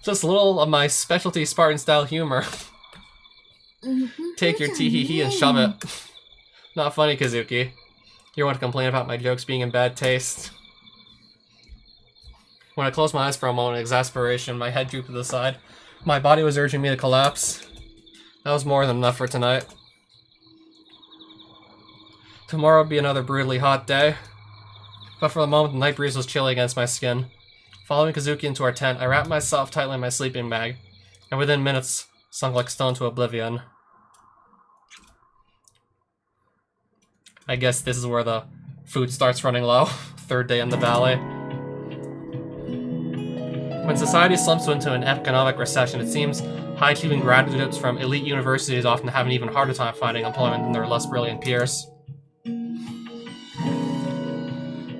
A: Just a little of my specialty Spartan-style humor. Take your tee-hee-hee and shove it. Not funny, Kazuki. You want to complain about my jokes being in bad taste. When I closed my eyes for a moment in exasperation, my head drooped to the side. My body was urging me to collapse. That was more than enough for tonight. Tomorrow will be another brutally hot day. But for the moment, the night breeze was chilly against my skin. Following Kazuki into our tent, I wrapped myself tightly in my sleeping bag, and within minutes, sunk like stone to oblivion. I guess this is where the food starts running low. Third day in the valley. When society slumps into an economic recession, it seems high-achieving graduates from elite universities often have an even harder time finding employment than their less brilliant peers.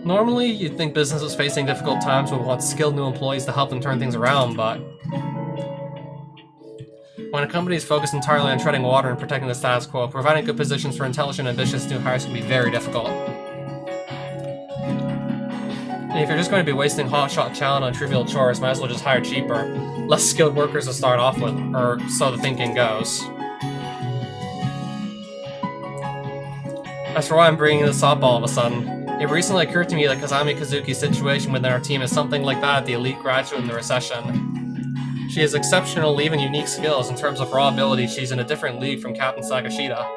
A: Normally, you'd think businesses facing difficult times would want skilled new employees to help them turn things around, but when a company is focused entirely on treading water and protecting the status quo, providing good positions for intelligent, ambitious new hires can be very difficult. And if you're just going to be wasting hotshot talent on trivial chores, might as well just hire cheaper, less skilled workers to start off with, or so the thinking goes. As for why I'm bringing this up all of a sudden, it recently occurred to me that Kazami Kazuki's situation within our team is something like that at the elite graduate in the recession. She has exceptional, even unique skills. In terms of raw ability, she's in a different league from Captain Sakashita.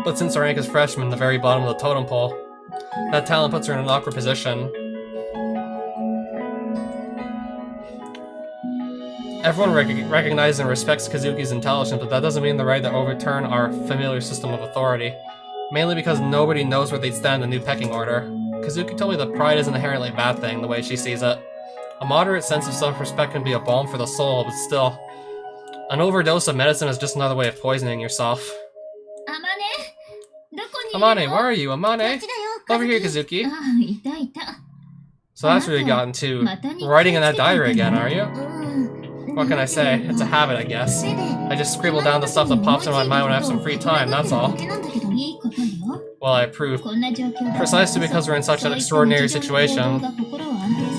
A: But since her rank is freshman, the very bottom of the totem pole, that talent puts her in an awkward position. Everyone recognizes and respects Kazuki's intelligence, but that doesn't mean the right to overturn our familiar system of authority. Mainly because nobody knows where they'd stand in the new pecking order. Kazuki told me that pride isn't inherently a bad thing, the way she sees it. A moderate sense of self-respect can be a balm for the soul, but still, an overdose of medicine is just another way of poisoning yourself. Amane, where are you? Amane? Over here, Kazuki. So that's what you got into writing in that diary again, are you? What can I say? It's a habit, I guess. I just scribble down the stuff that pops in my mind when I have some free time, that's all. Well, I approve. Precisely because we're in such an extraordinary situation,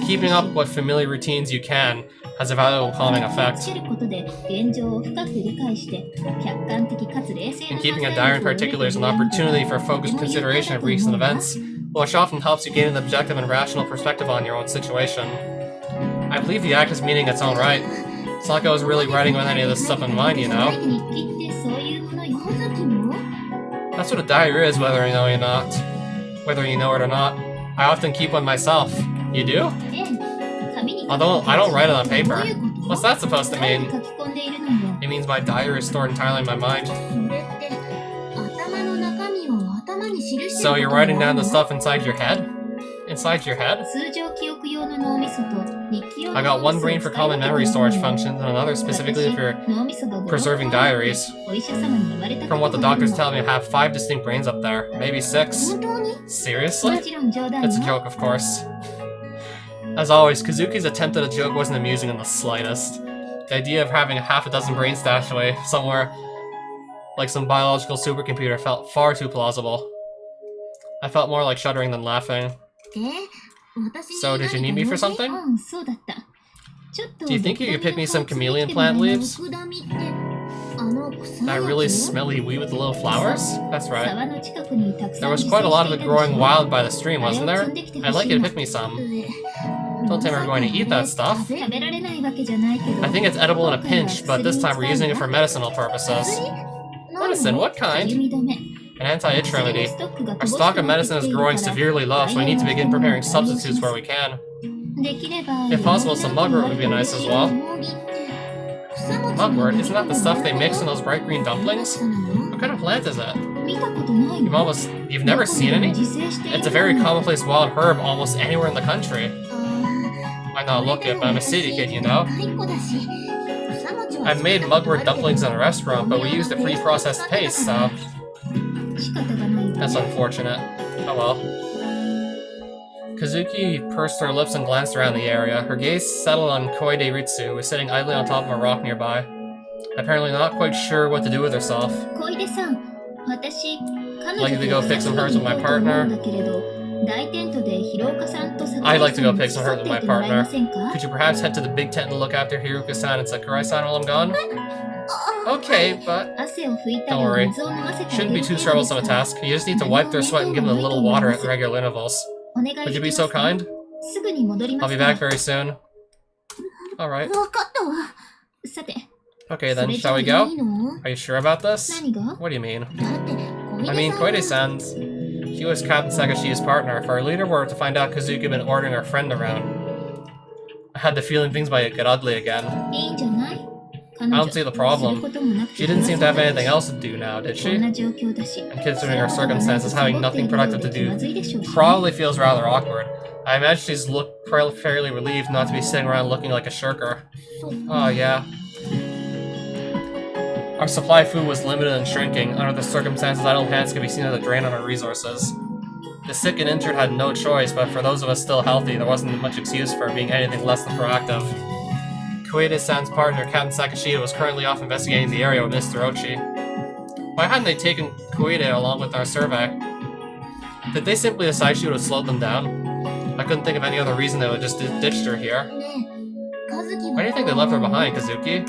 A: keeping up what familiar routines you can has a valuable calming effect. And keeping a diary in particular is an opportunity for focused consideration of recent events, which often helps you gain an objective and rational perspective on your own situation. I believe the act is meaning its own right. It's not like I was really writing with any of this stuff in mind, you know? That's what a diary is, whether you know it or not. I often keep one myself. You do? I don't write it on paper. What's that supposed to mean? It means my diary is stored entirely in my mind. So you're writing down the stuff inside your head? Inside your head? I got one brain for common memory storage functions and another specifically for preserving diaries. From what the doctors tell me, I have 5 distinct brains up there. Maybe 6. Seriously? It's a joke, of course. As always, Kazuki's attempt at a joke wasn't amusing in the slightest. The idea of having half a dozen brains stashed away somewhere like some biological supercomputer felt far too plausible. I felt more like shuddering than laughing. So, did you need me for something? Do you think you could pick me some chameleon plant leaves? That really smelly weed with the little flowers? That's right. There was quite a lot of it growing wild by the stream, wasn't there? I'd like you to pick me some. Don't tell me we're going to eat that stuff. I think it's edible in a pinch, but this time we're using it for medicinal purposes. Medicine? What kind? An anti-itch remedy. Our stock of medicine is growing severely low, so we need to begin preparing substitutes where we can. If possible, some mugwort would be nice as well. Mugwort? Isn't that the stuff they mix in those bright green dumplings? What kind of plant is it? You've never seen any? It's a very commonplace wild herb almost anywhere in the country. Might not look it, but I'm a city kid, you know? I've made mugwort dumplings in a restaurant, but we used a pre-processed paste, so... That's unfortunate. Oh well. Kazuki pursed her lips and glanced around the area. Her gaze settled on Koide Ritsu, who was sitting idly on top of a rock nearby, apparently not quite sure what to do with herself. I'd like to go pick some herbs with my partner. I'd like to go pick some herbs with my partner. Could you perhaps head to the big tent to look after Hiruka-san and Sakurai-san while I'm gone? Okay, but don't worry. Shouldn't be too troublesome a task. You just need to wipe their sweat and give them a little water at regular intervals. Would you be so kind? I'll be back very soon. Alright. Okay then, shall we go? Are you sure about this? What do you mean? I mean, Koide-san, he was Captain Sakashi's partner. If our leader were to find out Kazuki had been ordering our friend around, I had the feeling things might get ugly again. I don't see the problem. She didn't seem to have anything else to do now, did she? And considering her circumstances, having nothing productive to do probably feels rather awkward. I imagine she's fairly relieved not to be sitting around looking like a shirker. Oh, yeah. Our supply of food was limited and shrinking. Under the circumstances, idle hands could be seen as a drain on our resources. The sick and injured had no choice, but for those of us still healthy, there wasn't much excuse for being anything less than proactive. Koide-san's partner, Captain Sakashida, was currently off investigating the area with Mr. Ochi. Why hadn't they taken Koide along with our survey? Did they simply decide she would have slowed them down? I couldn't think of any other reason they would have just ditched her here. Why do you think they left her behind, Kazuki?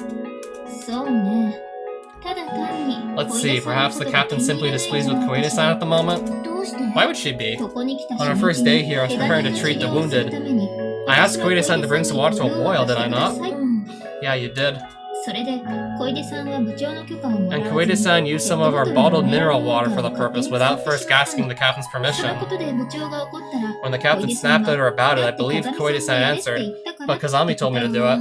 A: Let's see, perhaps the captain's simply displeased with Koide-san at the moment? Why would she be? On our first day here, I was preparing to treat the wounded. I asked Koide-san to bring some water to a boil, did I not? Yeah, you did. And Koide-san used some of our bottled mineral water for the purpose without first asking the captain's permission. When the captain snapped at her about it, I believe Koide-san answered, but Kazami told me to do it.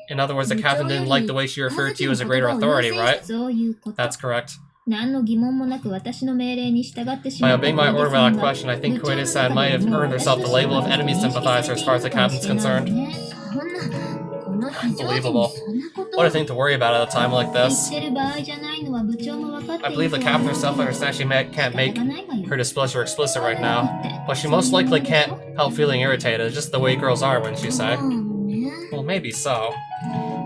A: In other words, the captain didn't like the way she referred to you as a greater authority, right? That's correct. By obeying my order without question, I think Koide-san might have earned herself the label of enemy sympathizer as far as the captain's concerned. Unbelievable. What a thing to worry about at a time like this. I believe the captain herself understands she can't make her displeasure explicit right now, but she most likely can't help feeling irritated. It's just the way girls are, wouldn't you say? Well, maybe so.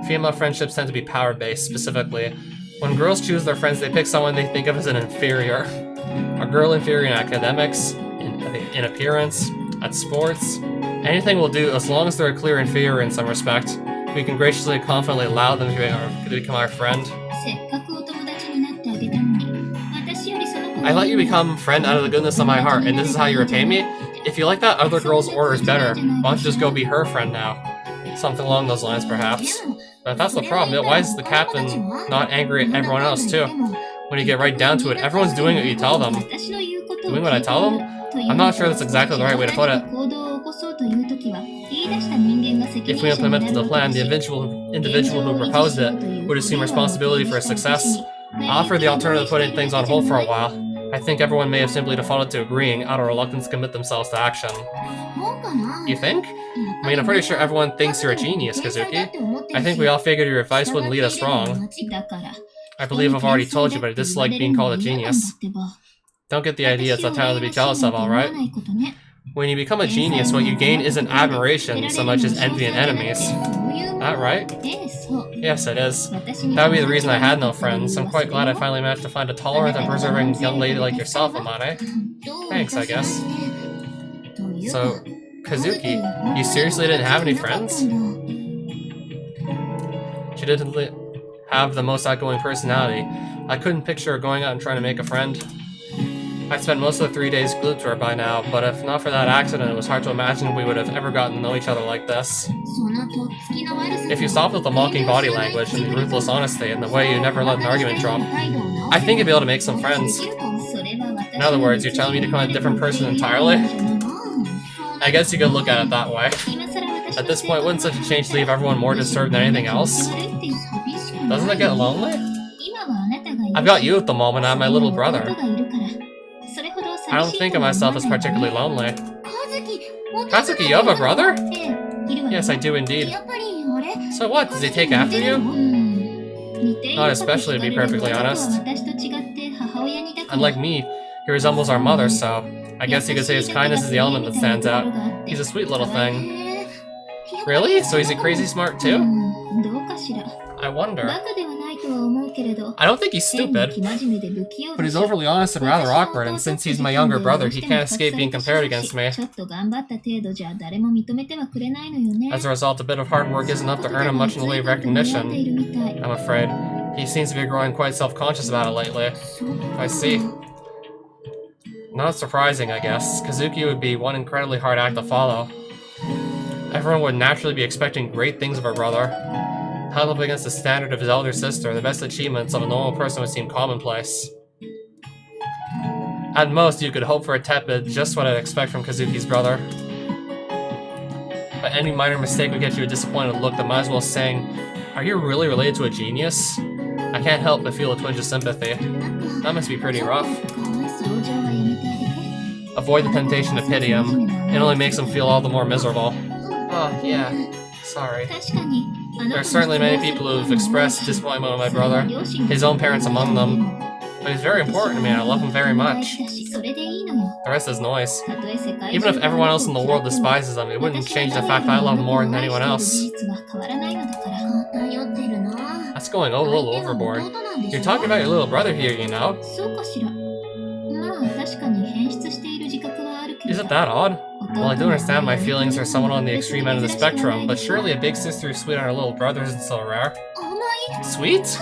A: Female friendships tend to be power-based, specifically. When girls choose their friends, they pick someone they think of as an inferior. A girl inferior in academics, in appearance, at sports. Anything will do as long as they're a clear inferior in some respect. We can graciously and confidently allow them to become our friend. I let you become friend out of the goodness of my heart, and this is how you repay me? If you like that other girl's orders better, why don't you just go be her friend now? Something along those lines, perhaps. But if that's the problem, why is the captain not angry at everyone else, too? When you get right down to it, everyone's doing what you tell them. Doing what I tell them? I'm not sure that's exactly the right way to put it. If we implemented the plan, the individual who proposed it would assume responsibility for its success. I offered the alternative of putting things on hold for a while. I think everyone may have simply defaulted to agreeing out of reluctance to commit themselves to action. You think? I mean, I'm pretty sure everyone thinks you're a genius, Kazuki. I think we all figured your advice wouldn't lead us wrong. I believe I've already told you, but I dislike being called a genius. Don't get the idea it's a title to be jealous of, alright? When you become a genius, what you gain isn't admiration so much as envy and enemies. That right? Yes, it is. That would be the reason I had no friends. I'm quite glad I finally managed to find a tolerant and persevering young lady like yourself, Amane. Thanks, I guess. So, Kazuki, you seriously didn't have any friends? She didn't have the most outgoing personality. I couldn't picture her going out and trying to make a friend. I spent most of the 3 days glued to her by now, but if not for that accident, it was hard to imagine we would have ever gotten to know each other like this. If you stopped with the mocking body language and the ruthless honesty and the way you never let an argument drop, I think you'd be able to make some friends. In other words, you're telling me to become a different person entirely? I guess you could look at it that way. At this point, wouldn't such a change leave everyone more disturbed than anything else? Doesn't it get lonely? I've got you at the moment, I'm my little brother. I don't think of myself as particularly lonely. Kazuki, you have a brother? Yes, I do indeed. So what, does he take after you? Not especially, to be perfectly honest. Unlike me, he resembles our mother, so I guess you could say his kindness is the element that stands out. He's a sweet little thing. Really? So he's crazy smart too? I wonder. I don't think he's stupid, but he's overly honest and rather awkward, and since he's my younger brother, he can't escape being compared against me. As a result, a bit of hard work isn't enough to earn him much in the way of recognition, I'm afraid. He seems to be growing quite self-conscious about it lately. I see. Not surprising, I guess. Kazuki would be one incredibly hard act to follow. Everyone would naturally be expecting great things of her brother. Held up against the standard of his elder sister, the best achievements of a normal person would seem commonplace. At most, you could hope for a tepid, just what I'd expect from Kazuki's brother. But any minor mistake would get you a disappointed look that might as well saying, "Are you really related to a genius?" I can't help but feel a twinge of sympathy. That must be pretty rough. Avoid the temptation to pity him. It only makes him feel all the more miserable. Oh, yeah. Sorry. There are certainly many people who have expressed disappointment with my brother, his own parents among them. But he's very important to me and I love him very much. The rest is noise. Even if everyone else in the world despises him, it wouldn't change the fact that I love him more than anyone else. That's going a little overboard. You're talking about your little brother here, you know? Is it that odd? Well, I do understand my feelings are somewhat on the extreme end of the spectrum, but surely a big sister who's sweet on her little brother isn't so rare. Sweet?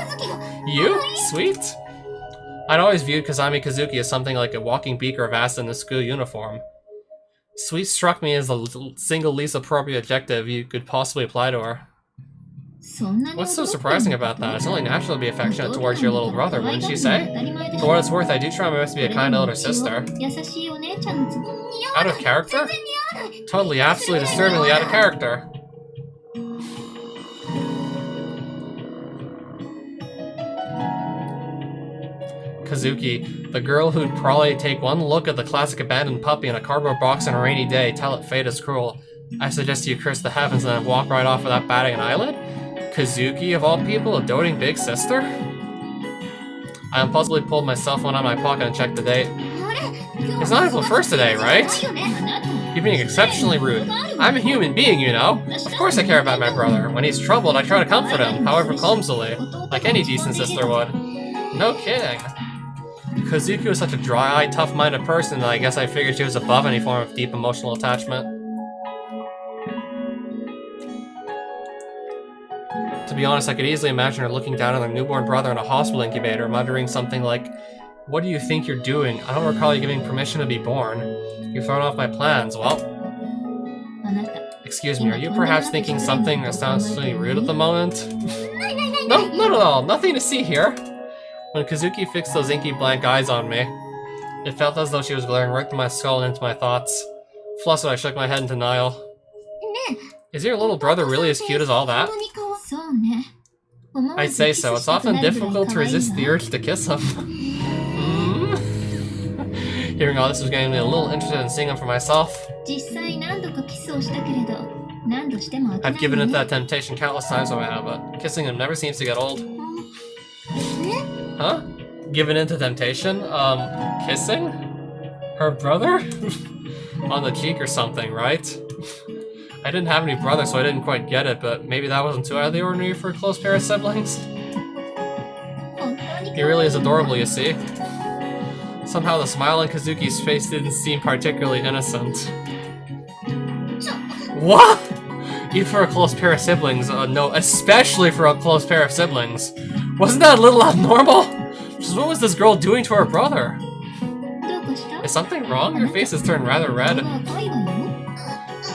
A: You? Sweet? I'd always viewed Kazami Kazuki as something like a walking beaker of acid in a school uniform. Sweet struck me as the single least appropriate adjective you could possibly apply to her. What's so surprising about that? It's only natural to be affectionate towards your little brother, wouldn't you say? For what it's worth, I do try my best to be a kind older sister. Out of character? Totally, absolutely, disturbingly out of character. Kazuki, the girl who'd probably take one look at the classic abandoned puppy in a cardboard box on a rainy day, tell it fate is cruel. I suggest you curse the heavens and then walk right off without batting an eyelid? Kazuki, of all people, a doting big sister? I impulsively pulled my cell phone out of my pocket and checked the date. It's not April 1st today, right? You're being exceptionally rude. I'm a human being, you know. Of course I care about my brother. When he's troubled, I try to comfort him, however clumsily, like any decent sister would. No kidding. Kazuki was such a dry-eyed, tough-minded person that I guess I figured she was above any form of deep emotional attachment. To be honest, I could easily imagine her looking down on her newborn brother in a hospital incubator, muttering something like, "What do you think you're doing? I don't recall you giving permission to be born. You've thrown off my plans, well..." Excuse me, are you perhaps thinking something that sounds really rude at the moment? No, not at all. Nothing to see here. When Kazuki fixed those inky blank eyes on me, it felt as though she was glaring right through my skull and into my thoughts. Flustered, I shook my head in denial. Is your little brother really as cute as all that? I'd say so. It's often difficult to resist the urge to kiss him. Hearing all this was getting me a little interested in seeing him for myself. I've given into that temptation countless times by now, but kissing him never seems to get old. Huh? Given into temptation? Kissing? Her brother? On the cheek or something, right? I didn't have any brothers, so I didn't quite get it, but maybe that wasn't too out of the ordinary for a close pair of siblings. He really is adorable, you see. Somehow the smile on Kazuki's face didn't seem particularly innocent. What? Even for a close pair of siblings, no, especially for a close pair of siblings. Wasn't that a little abnormal? Just what was this girl doing to her brother? Is something wrong? Your face has turned rather red.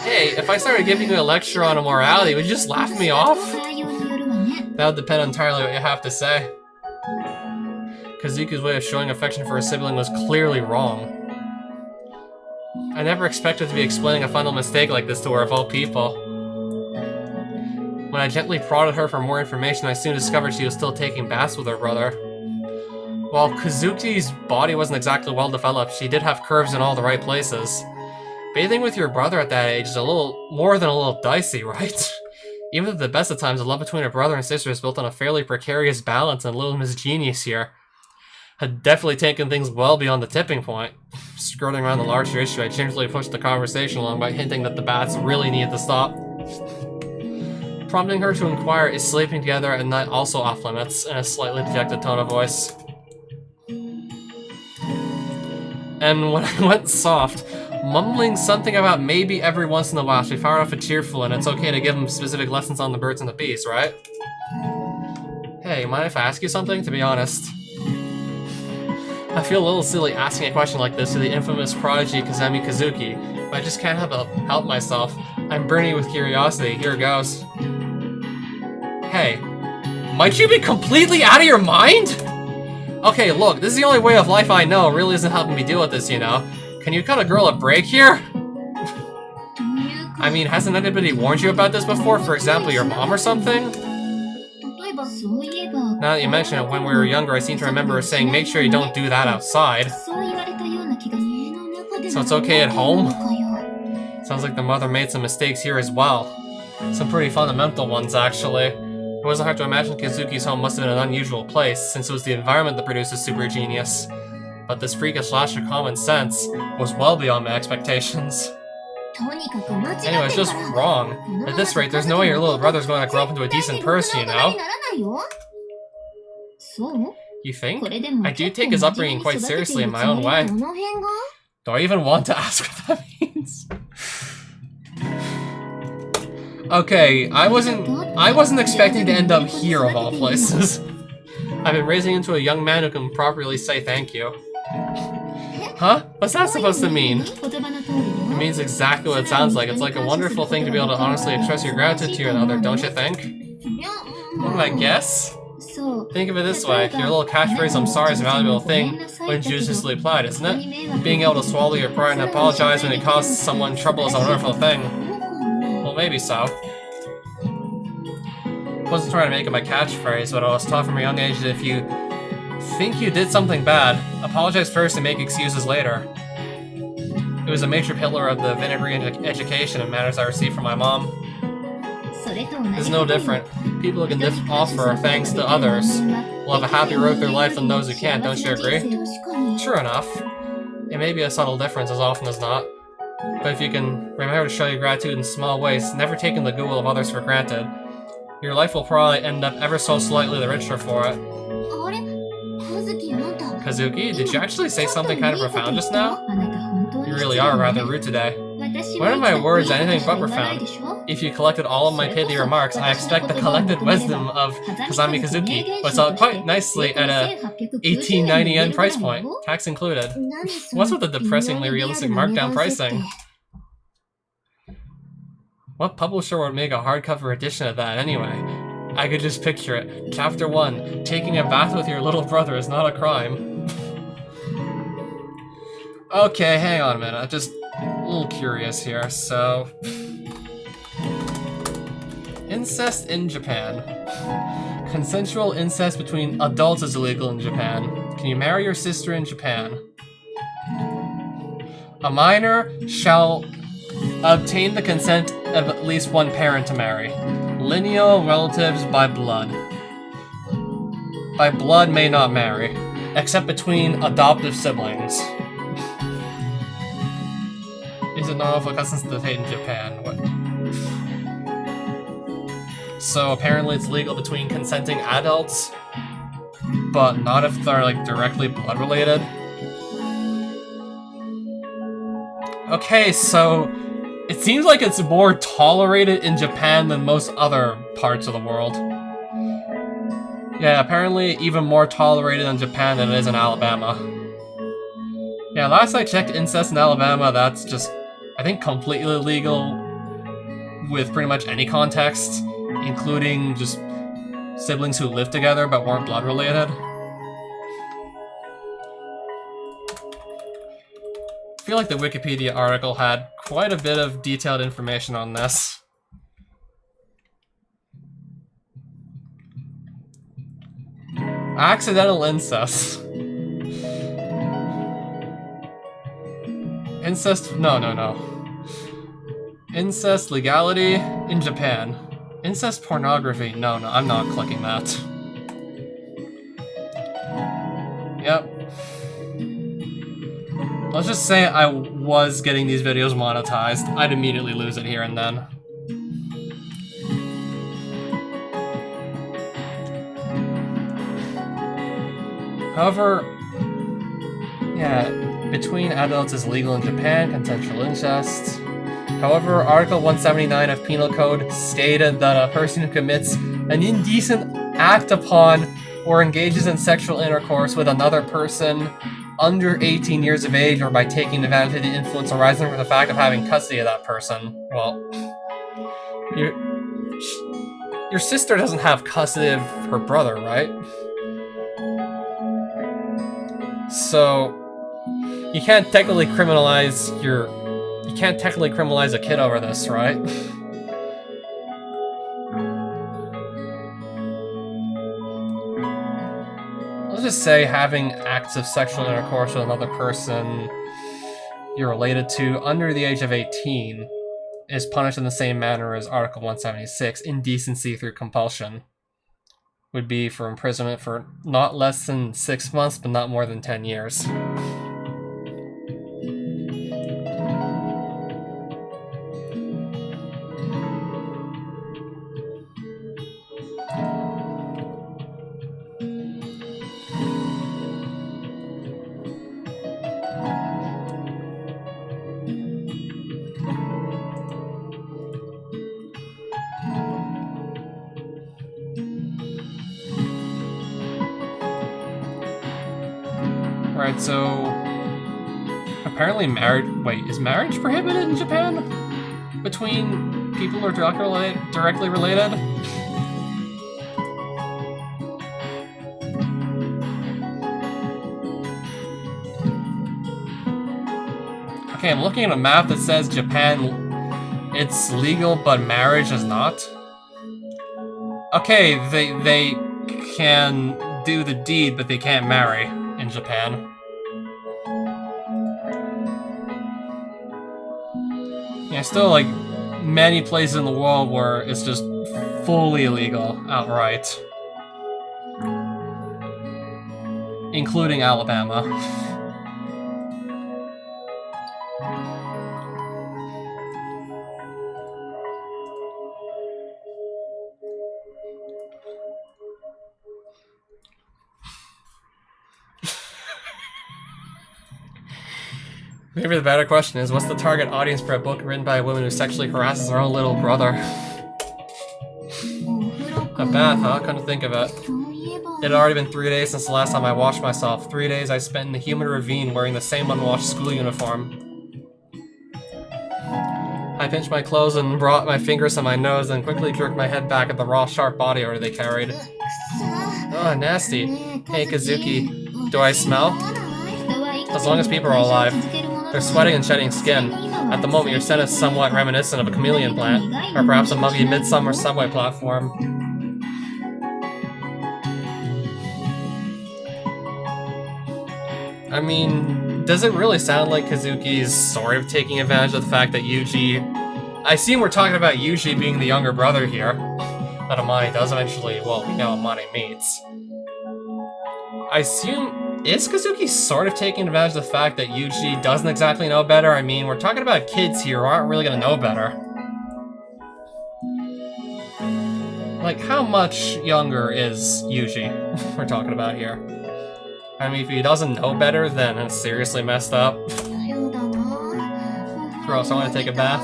A: Hey, if I started giving you a lecture on immorality, would you just laugh me off? That would depend entirely on what you have to say. Kazuki's way of showing affection for her sibling was clearly wrong. I never expected to be explaining a fundamental mistake like this to her of all people. When I gently prodded her for more information, I soon discovered she was still taking baths with her brother. While Kazuki's body wasn't exactly well developed, she did have curves in all the right places. Bathing with your brother at that age is a little more than a little dicey, right? Even at the best of times, the love between a brother and sister is built on a fairly precarious balance, and little Miss Genius here had definitely taken things well beyond the tipping point. Skirting around the larger issue, I gingerly pushed the conversation along by hinting that the baths really needed to stop. Prompting her to inquire, is sleeping together at night also off limits, in a slightly dejected tone of voice. And when I went soft, mumbling something about maybe every once in a while she fired off a cheerful and it's okay to give him specific lessons on the birds and the bees, right? Hey, mind if I ask you something? To be honest, I feel a little silly asking a question like this to the infamous prodigy Kazami Kazuki, but I just can't help myself. I'm burning with curiosity. Here goes. Hey, might you be completely out of your mind? Okay, look, this is the only way of life I know. It really isn't helping me deal with this, you know. Can you cut a girl a break here? I mean, hasn't anybody warned you about this before? For example, your mom or something? Now that you mention it, when we were younger, I seem to remember her saying, make sure you don't do that outside. So it's okay at home? Sounds like the mother made some mistakes here as well. Some pretty fundamental ones, actually. It wasn't hard to imagine Kazuki's home must have been an unusual place, since it was the environment that produced a super genius. But this freakish lash of common sense was well beyond my expectations. Anyway, it's just wrong. At this rate, there's no way your little brother's going to grow up into a decent person, you know? You think? I do take his upbringing quite seriously in my own way. Do I even want to ask what that means? Okay, I wasn't expecting to end up here of all places. I've been raising into a young man who can properly say thank you. Huh? What's that supposed to mean? It means exactly what it sounds like. It's like a wonderful thing to be able to honestly express your gratitude to another, don't you think? What do I guess? Think of it this way, your little catchphrase "I'm sorry" is a valuable thing when judiciously applied, isn't it? Being able to swallow your pride and apologize when it causes someone trouble is a wonderful thing. Well, maybe so. I wasn't trying to make it my catchphrase, but I was taught from a young age that if you think you did something bad, apologize first and make excuses later. It was a major pillar of the vinegary education and manners I received from my mom. It's no different. People who can offer thanks to others will have a happier road through life than those who can't, don't you agree? Sure enough. It may be a subtle difference as often as not, but if you can remember to show your gratitude in small ways, never taking the goodwill of others for granted, your life will probably end up ever so slightly the richer for it. Kazuki, did you actually say something kind of profound just now? You really are rather rude today. One of my words anything but profound. If you collected all of my pithy remarks, I expect the collected wisdom of Kazami Kazuki would sell quite nicely at a 1890 yen price point, tax included. What's with the depressingly realistic markdown pricing? What publisher would make a hardcover edition of that anyway? I could just picture it. Chapter 1. Taking a bath with your little brother is not a crime. Okay, hang on a minute. I'm just a little curious here, so... Incest in Japan. Consensual incest between adults is illegal in Japan. Can you marry your sister in Japan? A minor shall obtain the consent of at least one parent to marry. Lineal relatives by blood. By blood may not marry, except between adoptive siblings. Is it normal for cousins to date in Japan? What? So apparently it's legal between consenting adults, but not if they're like directly blood related. Okay, so it seems like it's more tolerated in Japan than most other parts of the world. Yeah, apparently even more tolerated in Japan than it is in Alabama. Yeah, last I checked incest in Alabama, that's just, I think, completely illegal with pretty much any context, including just siblings who lived together but weren't blood related. I feel like the Wikipedia article had quite a bit of detailed information on this. Accidental incest. Incest, no. Incest legality in Japan. Incest pornography, no, I'm not clicking that. Yep. Let's just say I was getting these videos monetized. I'd immediately lose it here and then. However, yeah, between adults is legal in Japan, consensual incest. However, Article 179 of Penal Code stated that a person who commits an indecent act upon or engages in sexual intercourse with another person under 18 years of age or by taking advantage of the influence arising from the fact of having custody of that person. Well, your sister doesn't have custody of her brother, right? So you can't technically criminalize your You can't technically criminalize a kid over this, right? Let's just say having acts of sexual intercourse with another person you're related to under the age of 18 is punished in the same manner as Article 176, indecency through compulsion. Would be for imprisonment for not less than 6 months, but not more than 10 years. Right, so apparently wait, is marriage prohibited in Japan? Between people who are directly related? Okay, I'm looking at a map that says Japan, it's legal, but marriage is not. Okay, they can do the deed, but they can't marry in Japan. Yeah, still like many places in the world where it's just fully illegal outright. Including Alabama. Maybe the better question is, what's the target audience for a book written by a woman who sexually harasses her own little brother? A bath, huh? Couldn't think of it. It had already been 3 days since the last time I washed myself. 3 days I spent in the humid ravine wearing the same unwashed school uniform. I pinched my clothes and brought my fingers to my nose, then quickly jerked my head back at the raw, sharp body odor they carried. Oh, nasty. Hey, Kazuki. Do I smell? As long as people are alive. They're sweating and shedding skin. At the moment, your scent is somewhat reminiscent of a chameleon plant, or perhaps a muggy midsummer subway platform. I mean, does it really sound like Kazuki's sort of taking advantage of the fact that Yuji... I assume we're talking about Yuji being the younger brother here, that Amane does eventually, well, we know Amane meets. I assume... Is Kazuki sort of taking advantage of the fact that Yuji doesn't exactly know better? I mean, we're talking about kids here who aren't really gonna know better. Like, how much younger is Yuji we're talking about here? I mean, if he doesn't know better, then it's seriously messed up. Gross, I want to take a bath.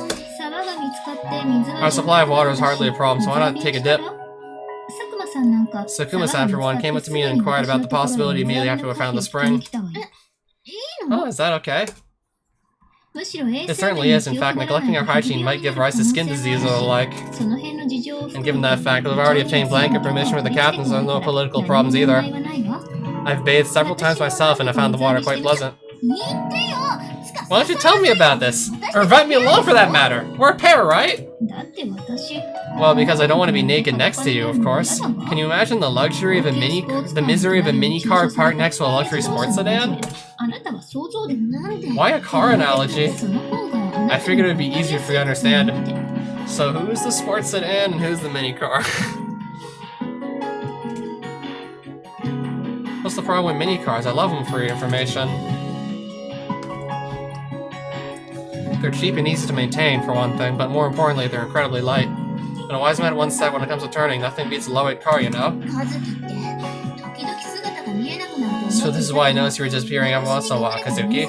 A: Our supply of water is hardly a problem, so why not take a dip? Sakuma-san, for one, came up to me and inquired about the possibility immediately after we found the spring. Oh, is that okay? It certainly is. In fact, neglecting our hygiene might give rise to skin disease or the like. And given that fact, we've already obtained blanket permission from the captain, so no political problems either. I've bathed several times myself and I found the water quite pleasant. Why don't you tell me about this? Or invite me along for that matter? We're a pair, right? Well, because I don't want to be naked next to you, of course. Can you imagine the luxury of the misery of a mini car parked next to a luxury sports sedan? Why a car analogy? I figured it would be easier for you to understand. So who's the sports sedan and who's the mini car? What's the problem with mini cars? I love them for your information. They're cheap and easy to maintain, for one thing, but more importantly, they're incredibly light. And a wise man once said when it comes to turning, nothing beats a low-weight car, you know? So this is why I noticed you were disappearing every once in a while, Kazuki.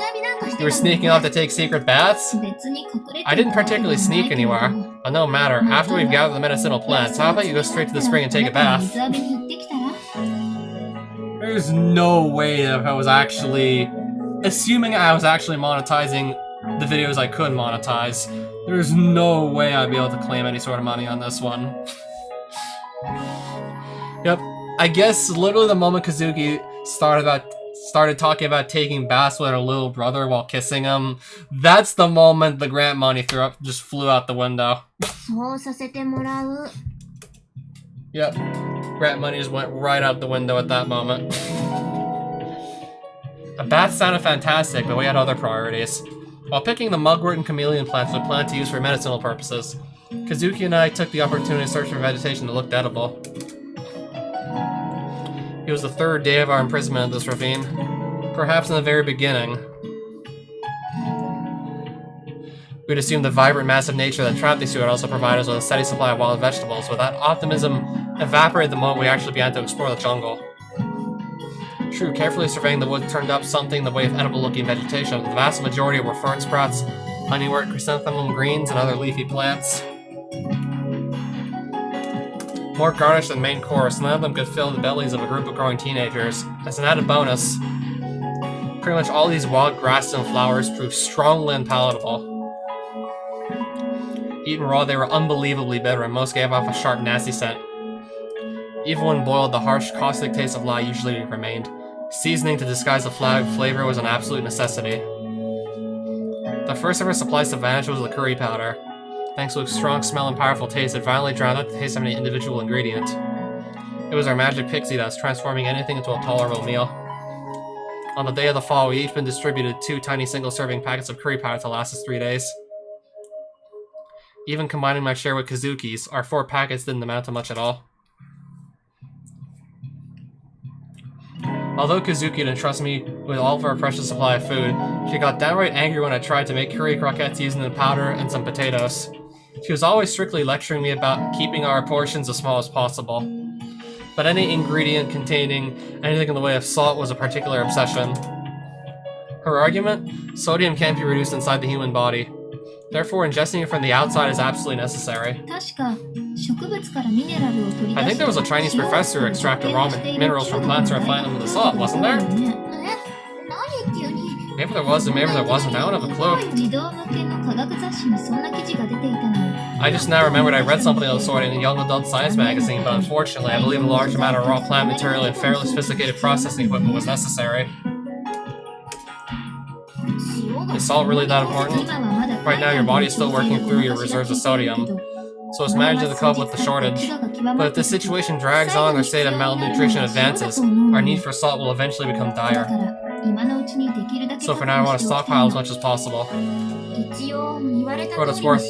A: You were sneaking off to take secret baths? I didn't particularly sneak anywhere. But no matter, after we've gathered the medicinal plants, how about you go straight to the spring and take a bath? There's no way that if I was actually... Assuming I was actually monetizing the videos I could monetize, there's no way I'd be able to claim any sort of money on this one. Yep. I guess literally the moment Kazuki started talking about taking baths with her little brother while kissing him. That's the moment the grant money just flew out the window.
B: そうさせてもらう。
A: Yep. Grant money just went right out the window at that moment. A bath sounded fantastic, but we had other priorities. While picking the Mugwort and Chameleon plants we planned to use for medicinal purposes, Kazuki and I took the opportunity to search for vegetation that looked edible. It was the third day of our imprisonment in this ravine. Perhaps in the very beginning, we'd assumed the vibrant, massive nature that trapped these two would also provide us with a steady supply of wild vegetables, but that optimism evaporated the moment we actually began to explore the jungle. True, carefully surveying the woods turned up something in the way of edible-looking vegetation. The vast majority were fern sprouts, honeywort, chrysanthemum greens, and other leafy plants. More garnish than main course, none of them could fill the bellies of a group of growing teenagers. As an added bonus, pretty much all these wild grasses and flowers proved strongly unpalatable. Eaten raw, they were unbelievably bitter, and most gave off a sharp, nasty scent. Even when boiled, the harsh, caustic taste of lye usually remained. Seasoning to disguise the flavor was an absolute necessity. The first of our supplies to vanish was the curry powder. Thanks to its strong smell and powerful taste, it violently drowned out the taste of any individual ingredient. It was our magic pixie dust, transforming anything into a tolerable meal. On the day of the fall, we each been distributed 2 tiny single-serving packets of curry powder to last us 3 days. Even combining my share with Kazuki's, our 4 packets didn't amount to much at all. Although Kazuki didn't trust me with all of our precious supply of food, she got downright angry when I tried to make curry croquettes using the powder and some potatoes. She was always strictly lecturing me about keeping our portions as small as possible. But any ingredient containing anything in the way of salt was a particular obsession. Her argument? Sodium can't be reduced inside the human body. Therefore, ingesting it from the outside is absolutely necessary. I think there was a Chinese professor who extracted raw minerals from plants and refined them with the salt, wasn't there? Maybe there was and maybe there wasn't, I don't have a clue. I just now remembered I read something of the sort in a young adult science magazine, but unfortunately I believe a large amount of raw plant material and fairly sophisticated processing equipment was necessary. Is salt really that important? Right now your body is still working through your reserves of sodium, so it's managing to cope with the shortage. But if this situation drags on or state of malnutrition advances, our need for salt will eventually become dire. So for now I want to stockpile as much as possible. For what it's worth,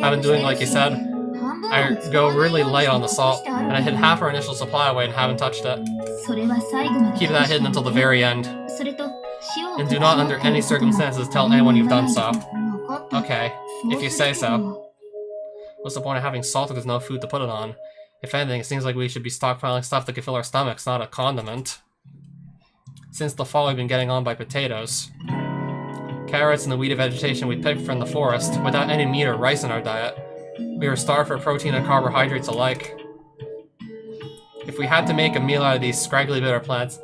A: I've been doing like you said. I go really light on the salt, and I hid half our initial supply away and haven't touched it. Keep that hidden until the very end. And do not under any circumstances tell anyone you've done so. Okay, if you say so. What's the point of having salt if there's no food to put it on? If anything, it seems like we should be stockpiling stuff that can fill our stomachs, not a condiment. Since the fall, we've been getting on by potatoes. Carrots and the weedy vegetation we picked from the forest, without any meat or rice in our diet. We were starved for protein and carbohydrates alike. If we had to make a meal out of these scraggly bitter plants,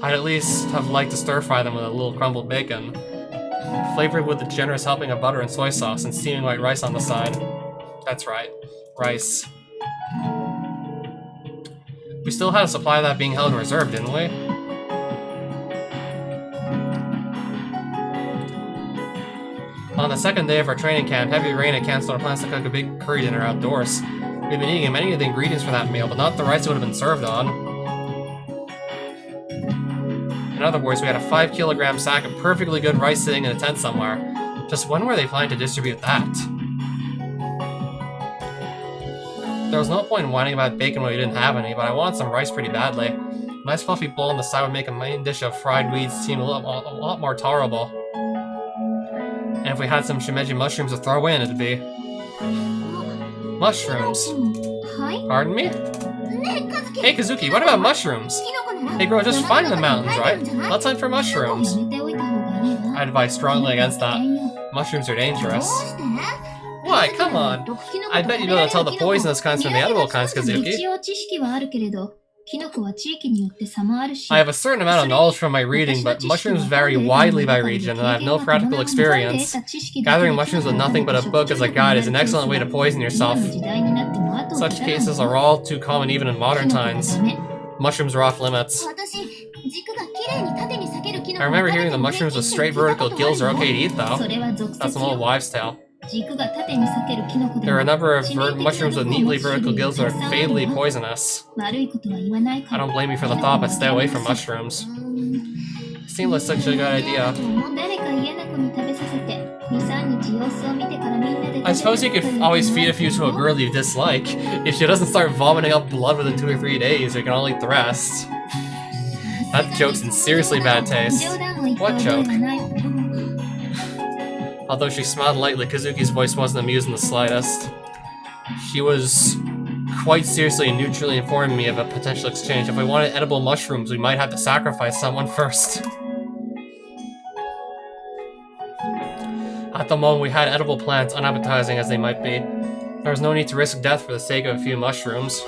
A: I'd at least have liked to stir-fry them with a little crumbled bacon, flavored with a generous helping of butter and soy sauce and steaming white rice on the side. That's right, rice. We still had a supply of that being held in reserve, didn't we? On the second day of our training camp, heavy rain had canceled our plans to cook a big curry dinner outdoors. We'd been eating many of the ingredients for that meal, but not the rice it would have been served on. In other words, we had a 5-kilogram sack of perfectly good rice sitting in a tent somewhere. Just when were they planning to distribute that? There was no point in whining about bacon when we didn't have any, but I wanted some rice pretty badly. A nice fluffy bowl on the side would make a main dish of fried weeds seem a lot more tolerable. And if we had some shimeji mushrooms to throw in, it'd be... Mushrooms? Pardon me? Hey Kazuki, what about mushrooms? They grow just fine in the mountains, right? Let's hunt for mushrooms. I advise strongly against that. Mushrooms are dangerous. Why? Come on. I bet you'd be able to tell the poisonous kinds from the edible kinds, Kazuki. I have a certain amount of knowledge from my reading, but mushrooms vary widely by region, and I have no practical experience. Gathering mushrooms with nothing but a book as a guide is an excellent way to poison yourself. Such cases are all too common even in modern times. Mushrooms are off limits. I remember hearing the mushrooms with straight vertical gills are okay to eat, though. That's an old wives' tale. There are a number of mushrooms with neatly vertical gills that are fatally poisonous. I don't blame you for the thought, but stay away from mushrooms. It seemed like such a good idea. I suppose you could always feed a few to a girl you dislike. If she doesn't start vomiting up blood within 2 or 3 days, you can all eat the rest. That joke's in seriously bad taste. What joke? Although she smiled lightly, Kazuki's voice wasn't amused in the slightest. She was quite seriously and neutrally informing me of a potential exchange. If we wanted edible mushrooms, we might have to sacrifice someone first. At the moment, we had edible plants, unappetizing as they might be. There was no need to risk death for the sake of a few mushrooms.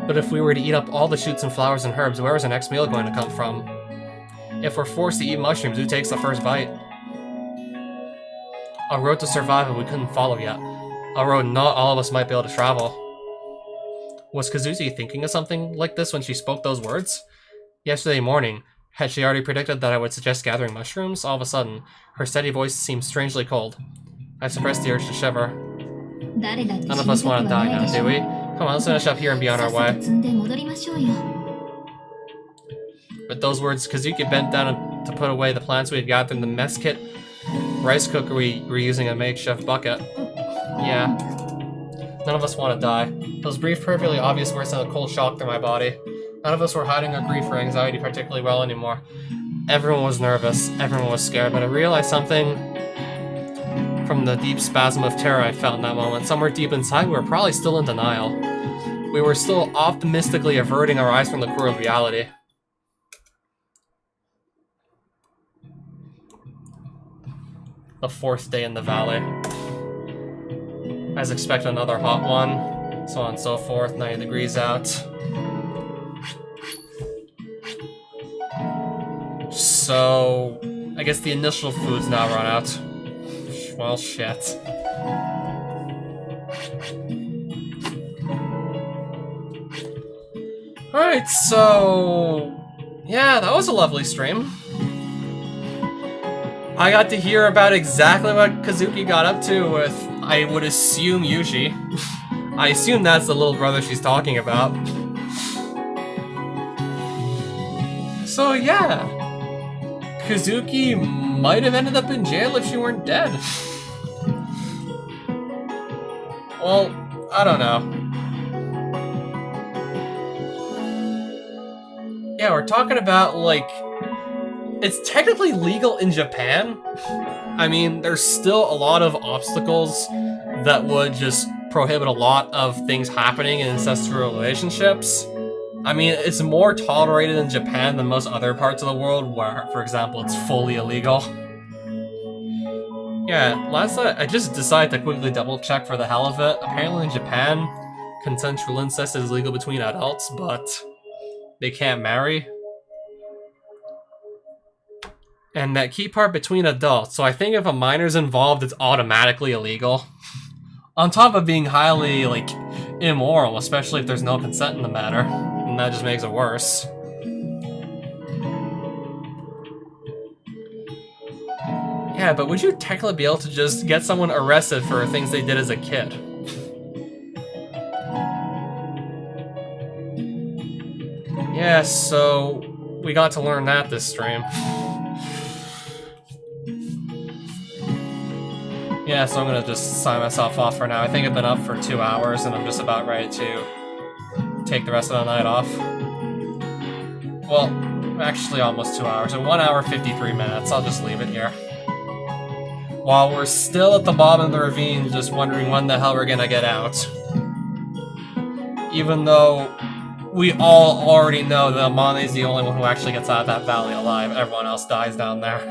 A: But if we were to eat up all the shoots and flowers and herbs, where was our next meal going to come from? If we're forced to eat mushrooms, who takes the first bite? A road to survival we couldn't follow yet. A road not all of us might be able to travel. Was Kazuki thinking of something like this when she spoke those words? Yesterday morning, had she already predicted that I would suggest gathering mushrooms? All of a sudden, her steady voice seemed strangely cold. I suppressed the urge to shiver. None of us want to die now, do we? Come on, let's finish up here and be on our way. With those words, Kazuki bent down to put away the plants we had gathered in the mess kit rice cooker we were using a makeshift bucket. Yeah. None of us want to die. Those brief, perfectly obvious words sent a cold shock through my body. None of us were hiding our grief or anxiety particularly well anymore. Everyone was nervous, everyone was scared, but I realized something from the deep spasm of terror I felt in that moment. Somewhere deep inside, we were probably still in denial. We were still optimistically averting our eyes from the cruel reality. The 4th day in the valley. As expected, another hot one. So on and so forth, 90 degrees out. So, I guess the initial food's now run out. Well, shit. Alright, so... yeah, that was a lovely stream. I got to hear about exactly what Kazuki got up to with, I would assume, Yuji. I assume that's the little brother she's talking about. So yeah, Kazuki might have ended up in jail if she weren't dead. Well, I don't know. Yeah, we're talking about, like, it's technically legal in Japan. I mean, there's still a lot of obstacles that would just prohibit a lot of things happening in incestual relationships. I mean, it's more tolerated in Japan than most other parts of the world where, for example, it's fully illegal. Yeah, last night I just decided to quickly double check for the hell of it. Apparently in Japan, consensual incest is legal between adults, but they can't marry. And that key part between adults, so I think if a minor's involved, it's automatically illegal. On top of being highly, like, immoral, especially if there's no consent in the matter. And that just makes it worse. Yeah, but would you technically be able to just get someone arrested for things they did as a kid? Yeah, so we got to learn that this stream. Yeah, so I'm gonna just sign myself off for now. I think I've been up for 2 hours and I'm just about ready to take the rest of the night off. Well, actually almost 2 hours. In 1 hour, 53 minutes. I'll just leave it here. While we're still at the bottom of the ravine, just wondering when the hell we're gonna get out. Even though we all already know that Amane is the only one who actually gets out of that valley alive. Everyone else dies down there.